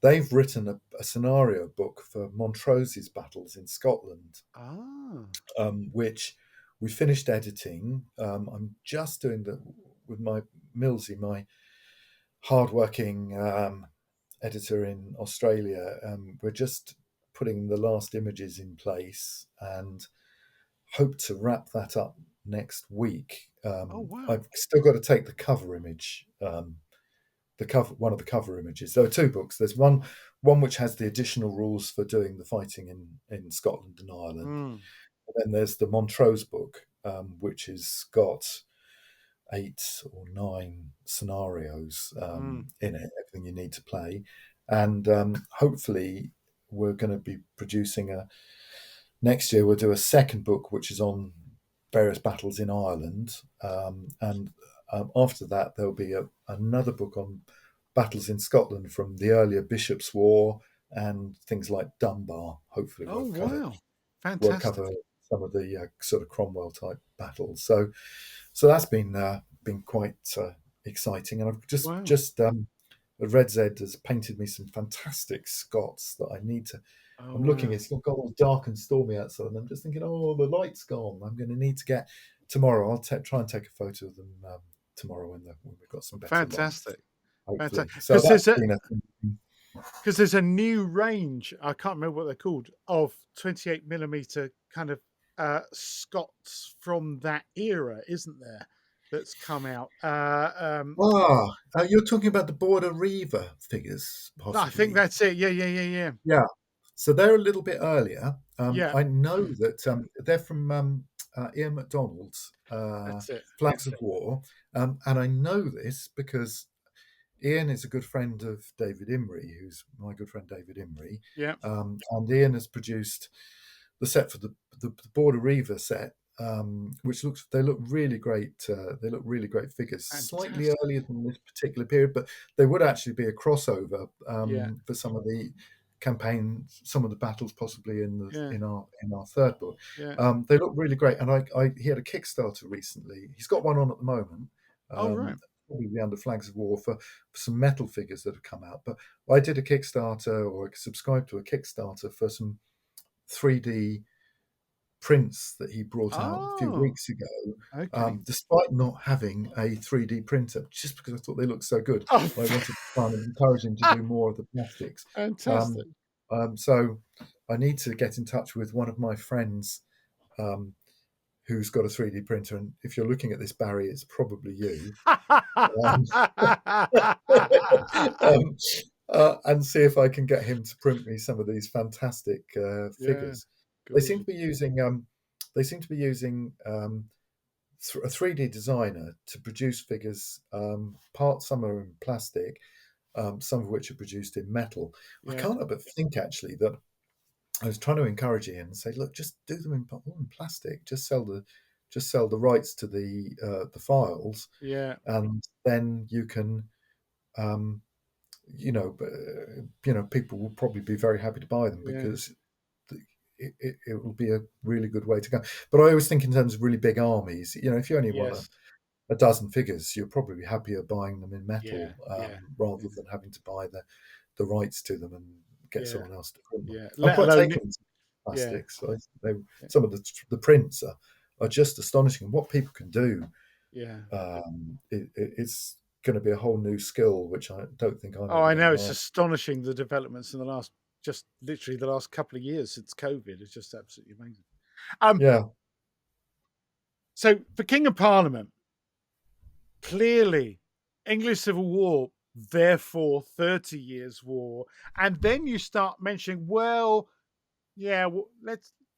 they've written a scenario book for Montrose's battles in Scotland, Ah. which we finished editing. I'm just doing that with my Millsy, my hardworking editor in Australia. We're just putting the last images in place and hope to wrap that up next week. Oh, wow. I've still got to take the cover image. One of the cover images. There are two books. There's one which has the additional rules for doing the fighting in Scotland and Ireland. Mm. And then there's the Montrose book, which has got 8 or 9 scenarios Mm. in it, everything you need to play. And hopefully we're going to be producing next year we'll do a second book which is on various battles in Ireland, and after that there'll be another book on battles in Scotland from the earlier Bishop's War and things like Dunbar. Hopefully Oh, wow. we'll Fantastic. cover some of the sort of Cromwell type battles. So that's been quite exciting, and I've Wow. just Red Z has painted me some fantastic Scots that I need to. Oh, I'm looking, wow. it's got all dark and stormy outside, and I'm just thinking, oh, the light's gone. I'm going to need to get tomorrow. I'll try and take a photo of them tomorrow when we've got some better light, Fantastic. hopefully. Fantastic. So Because that's been a there's a new range, I can't remember what they're called, of 28 millimeter kind of Scots from that era, isn't there? That's come out. you're talking about the Border Reaver figures, I think possibly. that's it. Yeah, yeah, yeah, yeah. Yeah. So they're a little bit earlier. Yeah, I know that they're from Ian MacDonald's that's it. Flags of War, and I know this because Ian is a good friend of David Imrie, who's my good friend David Imrie, Yeah. and Ian has produced the set for the Border Reaver set, which they look really great. They look really great figures. Slightly Fantastic. earlier than this particular period, but they would actually be a crossover Yeah. for some of the campaigns, some of the battles, possibly Yeah. in our third book. Yeah. They look really great, and he had a Kickstarter recently. He's got one on at the moment. Oh, right. Probably under Flags of War for some metal figures that have come out. But I did a Kickstarter, or subscribed to a Kickstarter for some 3D prints that he brought out a few Oh, weeks ago, okay. despite not having a 3D printer, just because I thought they looked so good. Oh, I wanted to try and encourage him to do more of the plastics. fantastic. Um, so I need to get in touch with one of my friends um, who's got a 3D printer. And if you're looking at this, Barry, it's probably you. Um, um, and see if I can get him to print me some of these fantastic Yeah, figures. They seem gorgeous. to be using a 3D designer to produce figures. Some are in plastic, some of which are produced in metal. I Yeah, can't help but think actually that I was trying to encourage Ian and say, look, just do them all in plastic. Just sell the rights to the files, yeah, and then you can. Um, people will probably be very happy to buy them yeah. because it will be a really good way to go. But I always think in terms of really big armies. If you only want Yes. a dozen figures, you're probably happier buying them in metal Yeah, yeah, rather yeah, than having to buy the rights to them and get yeah, someone else to print them. yeah. I'm Let quite alone taken to yeah, plastics. yeah, Some of the prints are just astonishing. And what people can do, yeah. it's going to be a whole new skill, which I don't think I'm Oh, ever I going to know, it's master. astonishing the developments in the last just literally the last couple of years since COVID. It's just absolutely amazing. Um, Yeah, so for King of Parliament, clearly English Civil War, therefore 30 Years' War, and then you start mentioning, well, yeah, well,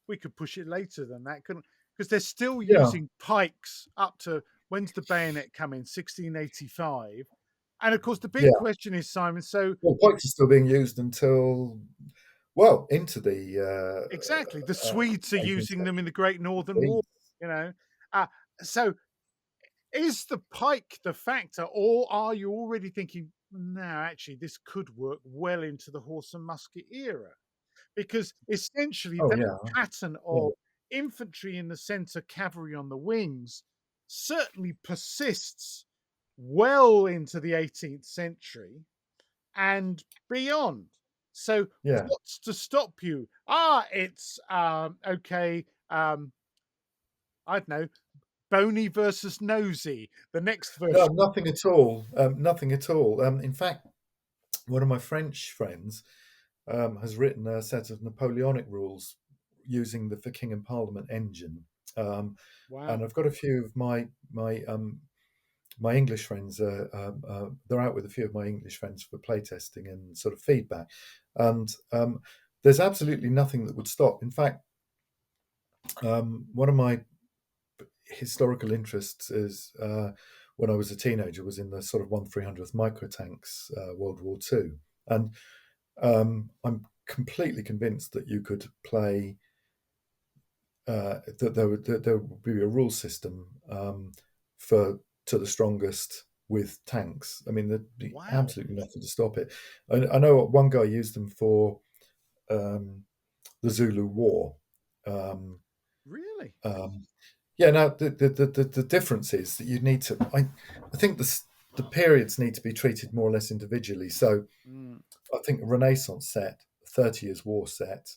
we could push it later than that, couldn't? Because they're still yeah, using pikes up to when's the bayonet come in? 1685. And of course, the big yeah. question is, Simon. So Well, pikes are still being used until well into the exactly, the Swedes are 18th using them in the Great Northern century. War. You know, so is the pike the factor, or are you already thinking, no, actually, this could work well into the horse and musket era? Because essentially Oh that yeah, pattern yeah, of infantry in the center, cavalry on the wings certainly persists well into the 18th century and beyond. So yeah. what's to stop you? It's okay. I don't know, bony versus nosy. The next No, version. nothing at all. Nothing at all. In fact, one of my French friends has written a set of Napoleonic rules using the For King and Parliament engine, um, and Wow. I've got a few of my English friends. They're out with a few of my English friends for playtesting and sort of feedback, and there's absolutely nothing that would stop. In fact, one of my historical interests is when I was a teenager was in the sort of 1/300th micro tanks, World War II, and I'm completely convinced that you could play that there would be a rule system for to the strongest with tanks. I mean, there'd be Wow. absolutely nothing to stop it. I know one guy used them for um, the Zulu War. Um, Really? um, yeah, now the difference is that you need to. I think the periods need to be treated more or less individually. So Mm. I think a Renaissance set, 30 Years War set,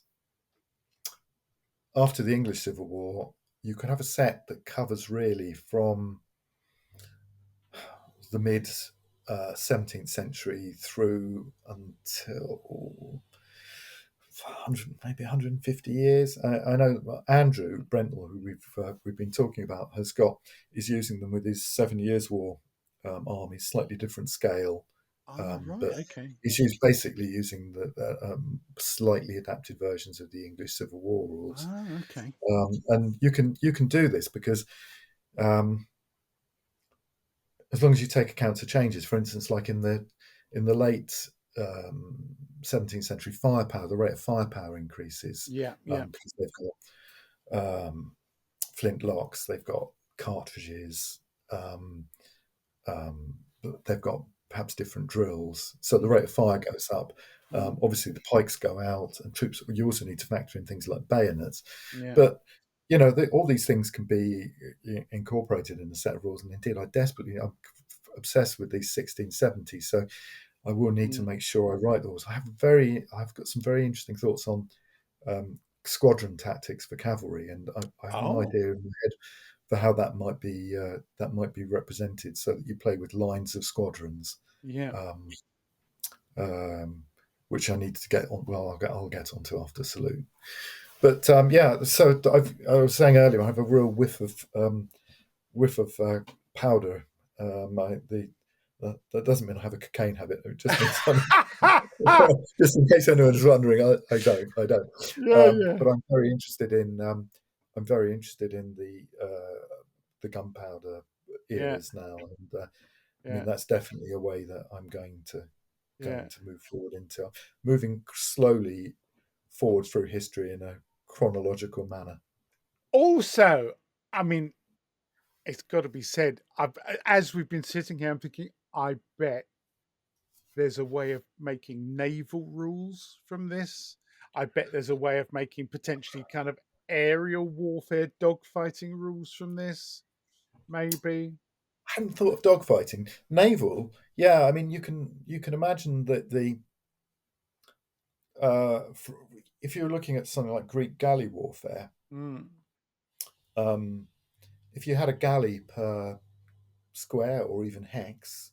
after the English Civil War, you can have a set that covers really from the mid 17th century through until 100, maybe 150 years. I know Andrew Brentnell, who we've been talking about, is using them with his 7 Years' War army, slightly different scale, Oh, but right. Okay. basically using the slightly adapted versions of the English Civil War rules. Oh, okay. And you can do this because um, as long as you take account of changes, for instance, like in the in the late 17th century, firepower, the rate of firepower increases Yeah, yeah, because they've got flint locks, they've got cartridges, um, they've got perhaps different drills, so the mm, rate of fire goes up. mm, Obviously, the pikes go out, and troops. You also need to factor in things like bayonets, yeah, but all these things can be incorporated in a set of rules. And indeed, I'm obsessed with these 1670s, so I will need to mm. make sure I write those. I've got some very interesting thoughts on squadron tactics for cavalry, and I have an Oh, idea in my head for how that might be represented, so that you play with lines of squadrons, yeah. um, um, which I need to get on. Well, I'll get onto after salute. But yeah, so I was saying earlier, I have a real whiff of powder. That doesn't mean I have a cocaine habit. It just means just in case anyone's wondering, I don't. Yeah, yeah, But I'm very interested in the gunpowder yeah, eras now, and I mean yeah, that's definitely a way that I'm yeah. going to move forward into moving slowly forward through history in a chronological manner. Also, I mean, it's got to be said. As we've been sitting here, I'm thinking, I bet there's a way of making naval rules from this. I bet there's a way of making potentially kind of aerial warfare, dogfighting rules from this. Maybe. I hadn't thought of dogfighting. Naval, yeah. I mean, you can imagine that if you're looking at something like Greek galley warfare, Mm, um, if you had a galley per square or even hex,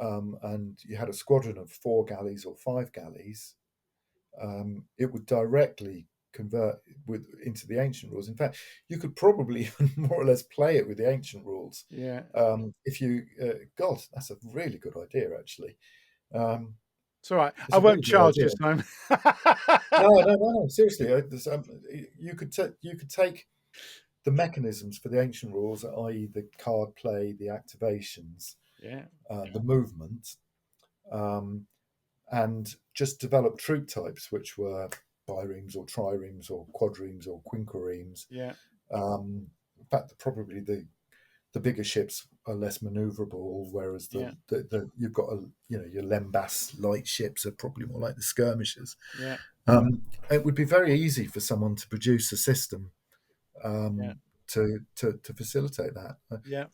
and you had a squadron of 4 galleys or 5 galleys, it would directly convert into the ancient rules. In fact, you could probably even more or less play it with the ancient rules. yeah. If you, God, that's a really good idea, actually. Um, It's all right. it's I a really won't good charge idea. this time. No, no, no, no. Seriously, you could take the mechanisms for the ancient rules, i.e., the card play, the activations, Yeah, the movement, um, and just develop troop types, which were biremes or triremes or quadremes or quinqueremes. yeah, In fact, probably the bigger ships are less manoeuvrable, whereas yeah, you've got your Lembas light ships are probably more like the skirmishers. yeah, It would be very easy for someone to produce a system yeah, to facilitate that. yeah,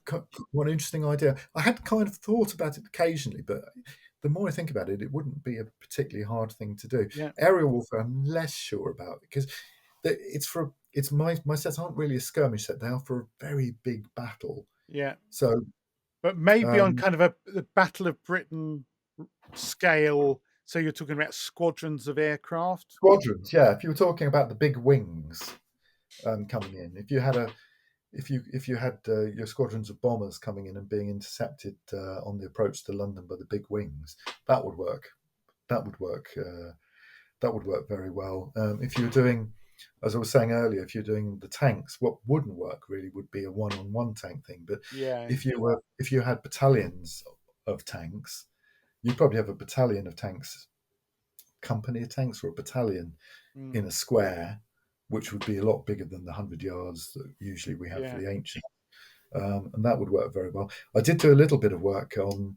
One interesting idea. I had kind of thought about it occasionally, but the more I think about it, it wouldn't be a particularly hard thing to do. yeah, Aerial warfare, I'm less sure about because it's my sets aren't really a skirmish set; they are for a very big battle. yeah. So But maybe on um, kind of the Battle of Britain scale. So you're talking about squadrons of aircraft. squadrons, yeah. If you were talking about the big wings coming in, if you had your squadrons of bombers coming in and being intercepted on the approach to London by the big wings, that would work. That would work. That would work very well. If you were doing, as I was saying earlier, if you're doing the tanks, what wouldn't work really would be a one-on-one tank thing. But Yeah. if you had battalions of tanks, you'd probably have a battalion of tanks, company of tanks, or a battalion Mm, in a square, which would be a lot bigger than the 100 yards that usually we have for yeah. the ancient. And that would work very well. I did do a little bit of work on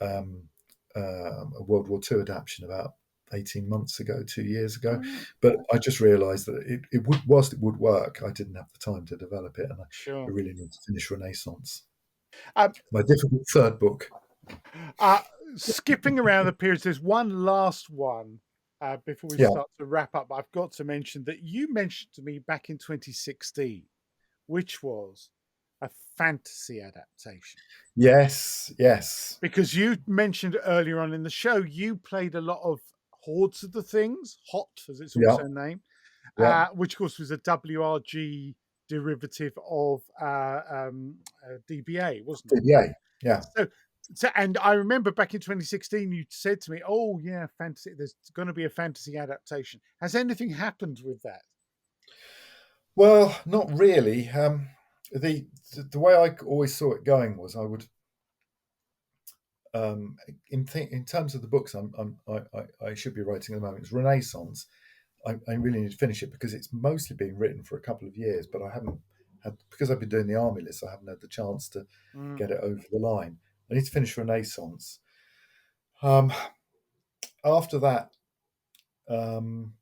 um, a World War II adaptation about 18 months ago, 2 years ago, Oh, but I just realised that whilst it would work, I didn't have the time to develop it, and I sure. really need to finish Renaissance, Um, my difficult third book. uh, skipping around the periods, there's one last one before we Yeah. start to wrap up. I've got to mention that you mentioned to me back in 2016, which was a fantasy adaptation. Yes. Yes. Because you mentioned earlier on in the show, you played a lot of Hordes of the Things, Hot as it's Yeah. also named, Yeah. which of course was a WRG derivative of DBA, wasn't it? Yeah. Yeah. So, and I remember back in 2016, you said to me, "Oh yeah, fantasy. There's going to be a fantasy adaptation. Has anything happened with that?" Well, not really. The way I always saw it going was in terms of the books I should be writing at the moment, it's Renaissance. I really need to finish it because it's mostly been written for a couple of years, but I haven't had, because I've been doing the army list, I haven't had the chance to Mm. get it over the line. I need to finish Renaissance. Um, After that, um,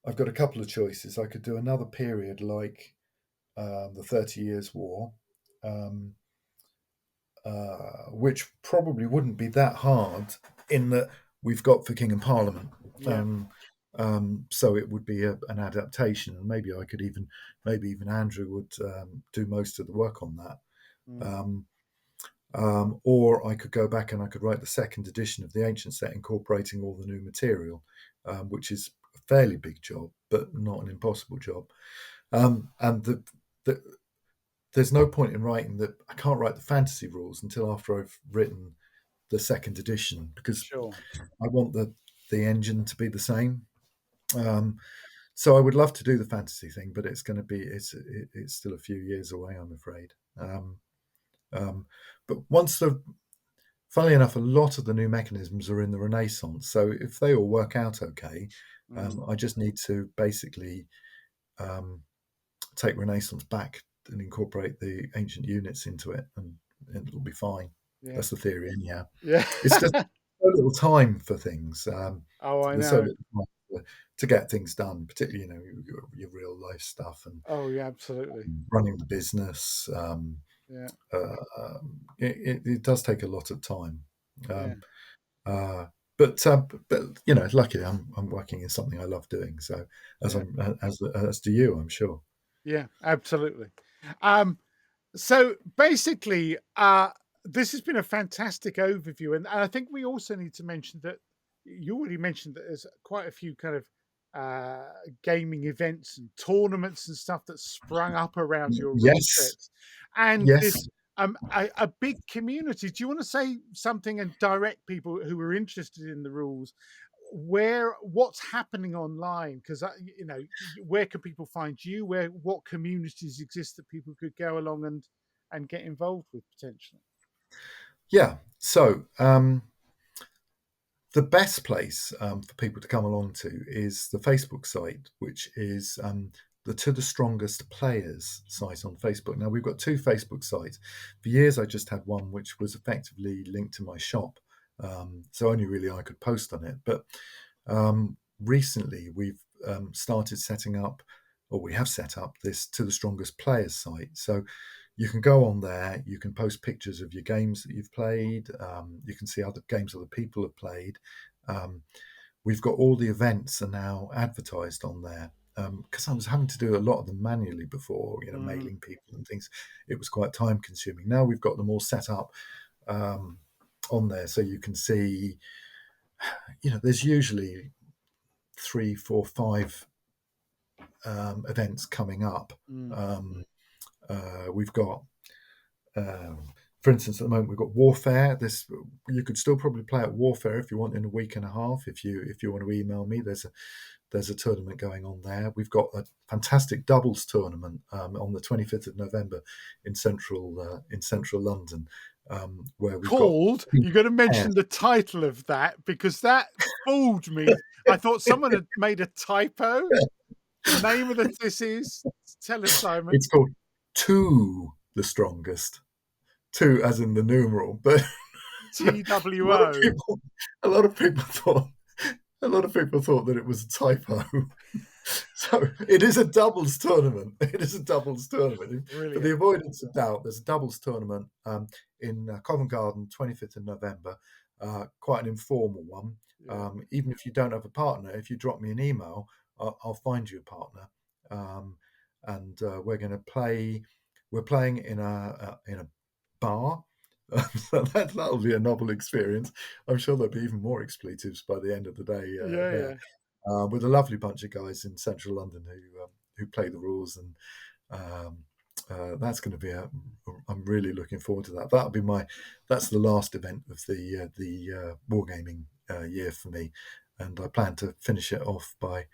I've got a couple of choices. I could do another period like the 30 Years' War, um, which probably wouldn't be that hard in that we've got for King and Parliament. Yeah. So it would be an adaptation, and maybe even Andrew would do most of the work on that. Mm. Um, or I could go back and I could write the second edition of the ancient set, incorporating all the new material, which is a fairly big job, but not an impossible job. And there's no point in writing that. I can't write the fantasy rules until after I've written the second edition because Sure. I want the engine to be the same. So I would love to do the fantasy thing, but it's still a few years away, I'm afraid. But funnily enough, a lot of the new mechanisms are in the Renaissance. So if they all work out okay, Mm. I just need to basically take Renaissance back and incorporate the ancient units into it, and it'll be fine. Yeah. That's the theory, anyhow. Yeah. It's just so little time for things. Oh, I There's so know. little time to get things done, particularly your real life stuff and Oh, yeah, absolutely. running the business. Yeah. It does take a lot of time. Yeah. Um, uh, but luckily I'm working in something I love doing. So Yeah. as do you, I'm sure. Yeah, absolutely. Um, so basically, this has been a fantastic overview, and I think we also need to mention that you already mentioned that there's quite a few kind of gaming events and tournaments and stuff that sprung up around your rule Yes, sets, and yes. this a big community. Do you want to say something and direct people who are interested in the rules what's happening online? Because where can people find you? What communities exist that people could go along and get involved with potentially? Yeah. So the best place for people to come along to is the Facebook site, which is the To the Strongest Players site on Facebook. Now, we've got two Facebook sites. For years, I just had one which was effectively linked to my shop. So only really I could post on it. But recently, we've started setting up, or we have set up, this To the Strongest Players site. So you can go on there, you can post pictures of your games that you've played, you can see other games other people have played. We've got all the events are now advertised on there, because I was having to do a lot of them manually before, Mm, mailing people and things. It was quite time consuming. Now we've got them all set up on there, so you can see, there's usually 3, 4, 5 events coming up. mm, We've got, for instance, at the moment we've got Warfare. This you could still probably play at Warfare if you want in a week and a half. If you want to email me, there's a tournament going on there. We've got a fantastic doubles tournament on the 25th of November in central London, where we've got called, you got to mention pairs. the title of that because that fooled me. I thought someone had made a typo. The name of this is, tell us, Simon. It's called To the Strongest. Two as in the numeral, but a lot of TWO. people a lot of people thought that it was a typo. So it is a doubles tournament. It is a doubles tournament. For the Brilliant. avoidance of doubt, there's a doubles tournament in Covent Garden, 25th of November. Quite an informal one. Yeah. Even if you don't have a partner, if you drop me an email, I'll find you a partner. And we're going to play. We're playing in a bar. So that'll be a novel experience. I'm sure there'll be even more expletives by the end of the day Yeah, there, yeah. with a lovely bunch of guys in central London who play the rules, and that's going to be I'm really looking forward to that. That's the last event of the wargaming year for me, and I plan to finish it off by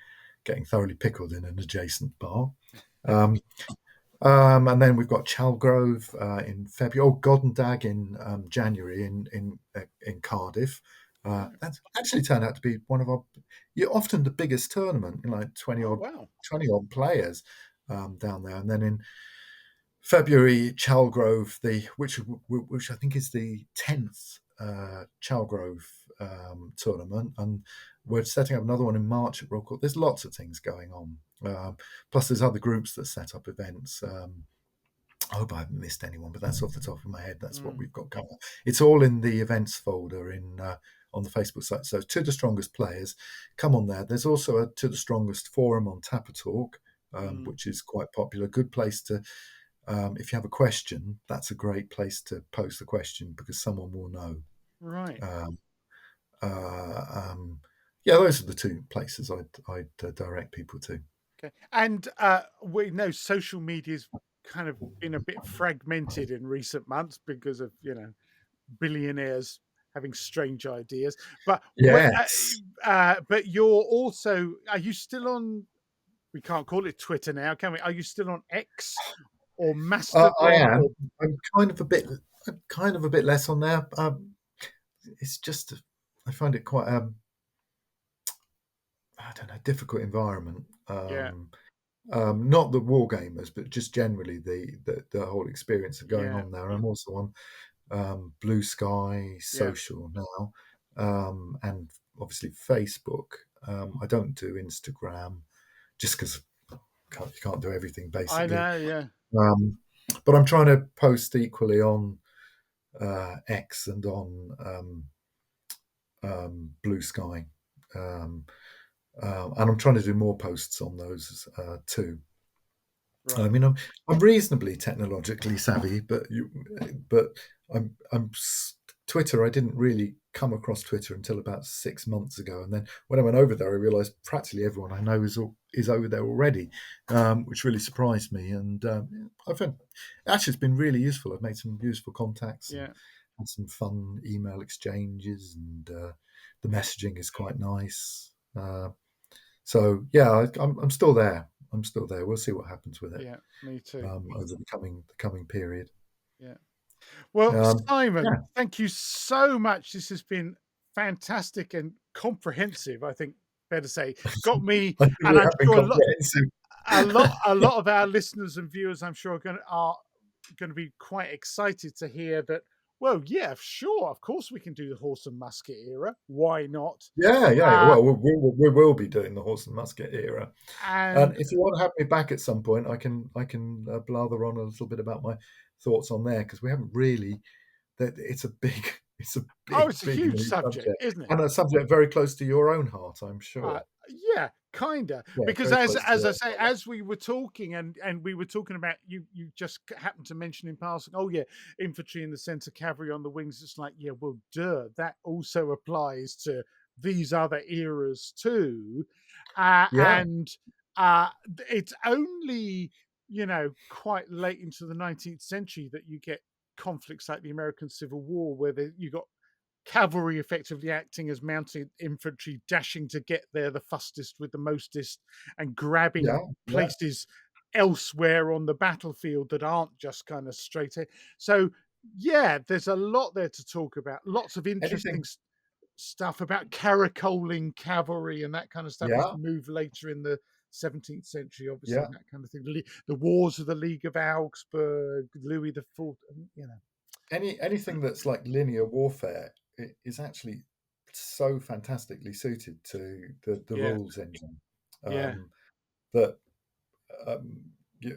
getting thoroughly pickled in an adjacent bar. Um, And then we've got Chalgrove in February. Oh, Goddendag in January in Cardiff. Right. That's actually turned out to be one of our, often the biggest tournament, like Oh wow. 20 odd players down there. And then in February, Chalgrove, which I think is the 10th Chalgrove tournament, and we're setting up another one in March at Royal Court. There's lots of things going on. Plus, there's other groups that set up events. I hope I haven't missed anyone, but that's off the top of my head. That's what Mm, we've got coming. It's all in the events folder in on the Facebook site. So, To the Strongest Players, come on there. There's also a To the Strongest forum on Tapper Talk, mm, which is quite popular. Good place to, if you have a question, that's a great place to post the question because someone will know. right. Um, uh, um, yeah, those are the two places I'd direct people to. Okay. And we know social media's kind of been a bit fragmented in recent months because of, billionaires having strange ideas. But Yes. but you're also, are you still on, we can't call it Twitter now, can we? Are you still on X or I Mastodon or am. I'm kind of a bit less on there. It's just, I find it quite, I don't know, difficult environment. yeah, Not the war gamers, but just generally the whole experience of going yeah, on there. I'm also on Blue Sky yeah. Social now, and obviously Facebook. I don't do Instagram just because you can't do everything I basically. know, yeah. Um, but I'm trying to post equally on X and on Blue Sky, um, and I'm trying to do more posts on those too. I Right. mean, I'm reasonably technologically savvy, but I'm Twitter. I didn't really come across Twitter until about 6 months ago, and then when I went over there, I realised practically everyone I know is over there already, which really surprised me. And I found actually it's been really useful. I've made some useful contacts and Yeah, had some fun email exchanges, and the messaging is quite nice. So yeah, I'm still there. I'm still there. We'll see what happens with it yeah, me too. over the coming period. Yeah. Well, Yeah, Simon, thank you so much. This has been fantastic and comprehensive, I think, fair to say. Got me, I think and we I'm have been sure comprehensive. a lot of our listeners and viewers, I'm sure, are going to be quite excited to hear that. Well, yeah, sure, of course we can do the horse and musket era. Why not? Yeah, yeah. Uh, Well, we will be doing the horse and musket era, and and if you want to have me back at some point, I can blather on a little bit about my thoughts on there because we haven't really. That it's a big, it's a oh, big, it's a big huge new subject, subject, isn't it? and a subject very close to your own heart, I'm Uh, sure. yeah, kinda. Yeah, Because very close to as your I own say, heart. as we were talking and we were talking about, you just happened to mention in passing, oh yeah, infantry in the center, cavalry on the wings. It's like, yeah, well, duh, that also applies to these other eras too. Yeah, And it's only, quite late into the 19th century that you get conflicts like the American Civil War, where you got cavalry effectively acting as mounted infantry, dashing to get there the fastest with the mostest and yeah, grabbing yeah. places elsewhere on the battlefield that aren't just kind of straight ahead. So, yeah, there's a lot there to talk about. Lots of interesting Anything? stuff about caracoling cavalry and that kind of stuff as Yeah, we move later in the 17th century, obviously, yeah. and that kind of thing. The wars of the League of Augsburg, Louis the Fourth, Anything that's like linear warfare is actually so fantastically suited to the yeah, rules engine, yeah, that um, y-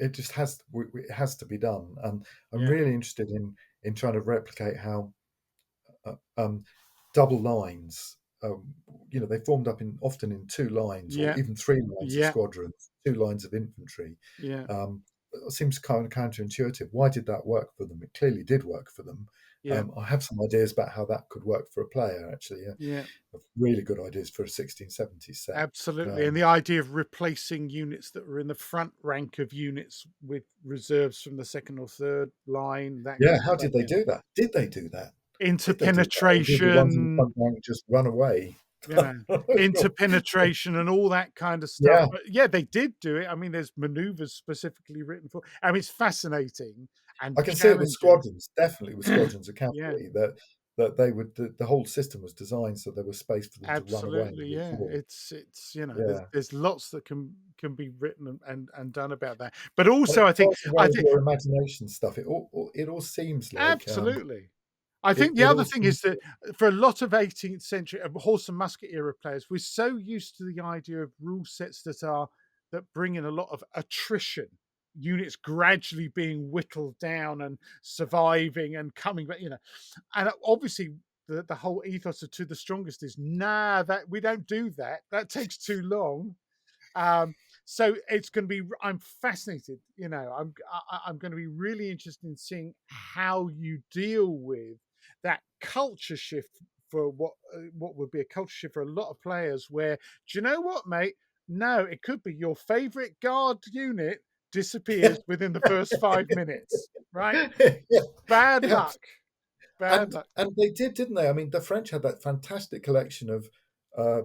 it just it has to be done. And I'm yeah, really interested in trying to replicate how uh, um, double lines. They formed up often in two lines or yeah, even three lines of yeah, squadrons, two lines of infantry. yeah. It seems kind of counterintuitive. Why did that work for them? It clearly did work for them. Yeah, I have some ideas about how that could work for a player, actually. yeah, Really good ideas for a 1670s set. absolutely. And Um, the idea of replacing units that were in the front rank of units with reserves from the second or third line, that yeah, kind of how stuff. did they Yeah, do that? Did they do that? Did they do that? Or did the ones in the interpenetration. front rank just run away? you know, interpenetration and all that kind of stuff. Yeah, But yeah, they did do it. I mean, there's maneuvers specifically written for. I mean, it's fascinating and I can see it with challenging. squadrons, definitely with squadrons of Yeah, cavalry, that they would the whole system was designed so there was space for them to run away and absolutely. Yeah, reform. it's Yeah, there's lots that can be written and done about that. But and it also, fires away I with think your imagination stuff. It all seems like, absolutely. I think the it other all thing seems is that for a lot of 18th century horse and musket era players, we're so used to the idea of rule sets that bring in a lot of attrition, units gradually being whittled down and surviving and coming back, and obviously the whole ethos of to the strongest is nah, that we don't do that. That takes too long. Um, so it's going to be. I'm fascinated. I'm going to be really interested in seeing how you deal with that culture shift for what would be a culture shift for a lot of players. Where do you know what, mate? No, it could be your favorite guard unit disappears within the first 5 minutes. Right? yeah, Bad yeah. luck. Bad luck. And they did, didn't they? I mean, the French had that fantastic collection of uh,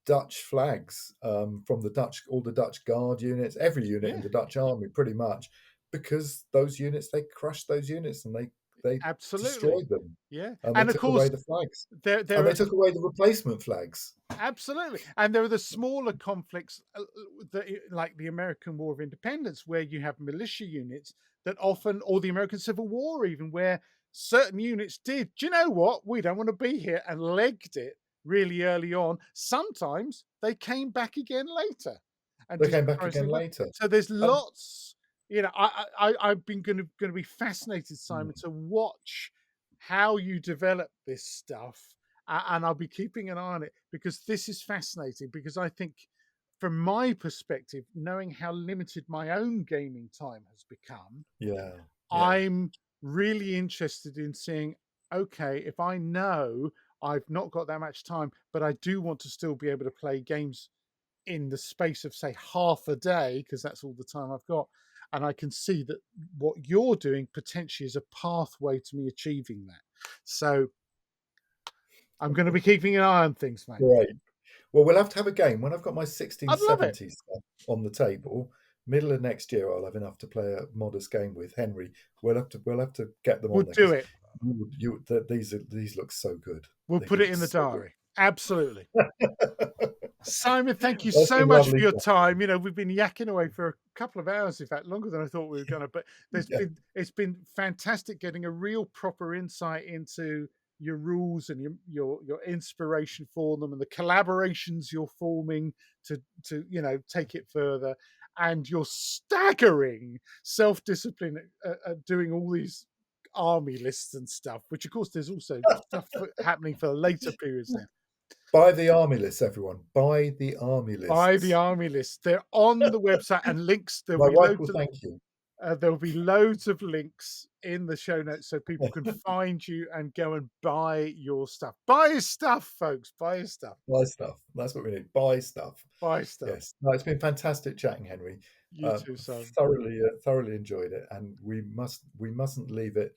Dutch flags from all the Dutch Guard units, every unit in Yeah, the Dutch army, pretty much, because those units they crushed those units and they absolutely. destroyed them Yeah, and they and of took away course the flags there and they are took away the replacement flags. absolutely, and there are the smaller conflicts, like the American War of Independence, where you have militia units that often, or the American Civil War, even where certain units did. Do you know what? We don't want to be here, and legged it really early on. Sometimes they came back again later and They did came back again surprisingly well. later. So there's And lots. I've been going to be fascinated, Simon, to watch how you develop this stuff, and I'll be keeping an eye on it because this is fascinating. Because I think, from my perspective, knowing how limited my own gaming time has become, yeah, yeah, I'm really interested in seeing, okay, if I know I've not got that much time, but I do want to still be able to play games in the space of, say, half a day, because that's all the time I've got. And I can see that what you're doing potentially is a pathway to me achieving that. So I'm going to be keeping an eye on things, mate. great. Well, we'll have to have a game when I've got my I'd love it. 1670s stuff on the table. Middle of next year, I'll have enough to play a modest game with Henry. We'll have to get them We'll on there do because it. these look so good. We'll They put it look in the so good. diary. Absolutely. Simon, thank you That's so been much for lovely. your time. We've been yakking away for a couple of hours, in fact, longer than I thought we were going to. But Yeah, it's been fantastic getting a real proper insight into your rules and your inspiration for them and the collaborations you're forming to take it further, and your staggering self-discipline at doing all these army lists and stuff. Which, of course, there's also stuff happening for later periods now. buy the army lists, everyone. Buy the army Buy the lists. army list. They're on the website, and links. There'll My be wife loads will of thank you. links in the show notes so people can find you and go and buy your stuff. Buy his stuff, folks. Buy his stuff. Buy stuff. That's what we need. Buy stuff. Buy stuff. Yes. No, it's been fantastic chatting, Henry. You too, son. Thoroughly enjoyed it, and we mustn't leave it.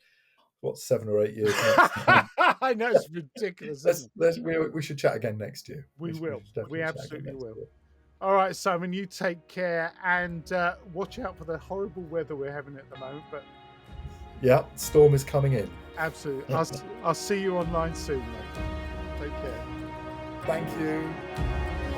What, 7 or 8 years next time? I know it's ridiculous, isn't We should chat again next year. it? We will. should We definitely chat again absolutely next will. year. All right, Simon. You take care and watch out for the horrible weather we're having at the moment. But Yeah, storm is coming in. absolutely, I'll see you online soon, mate. Take care. Thank you.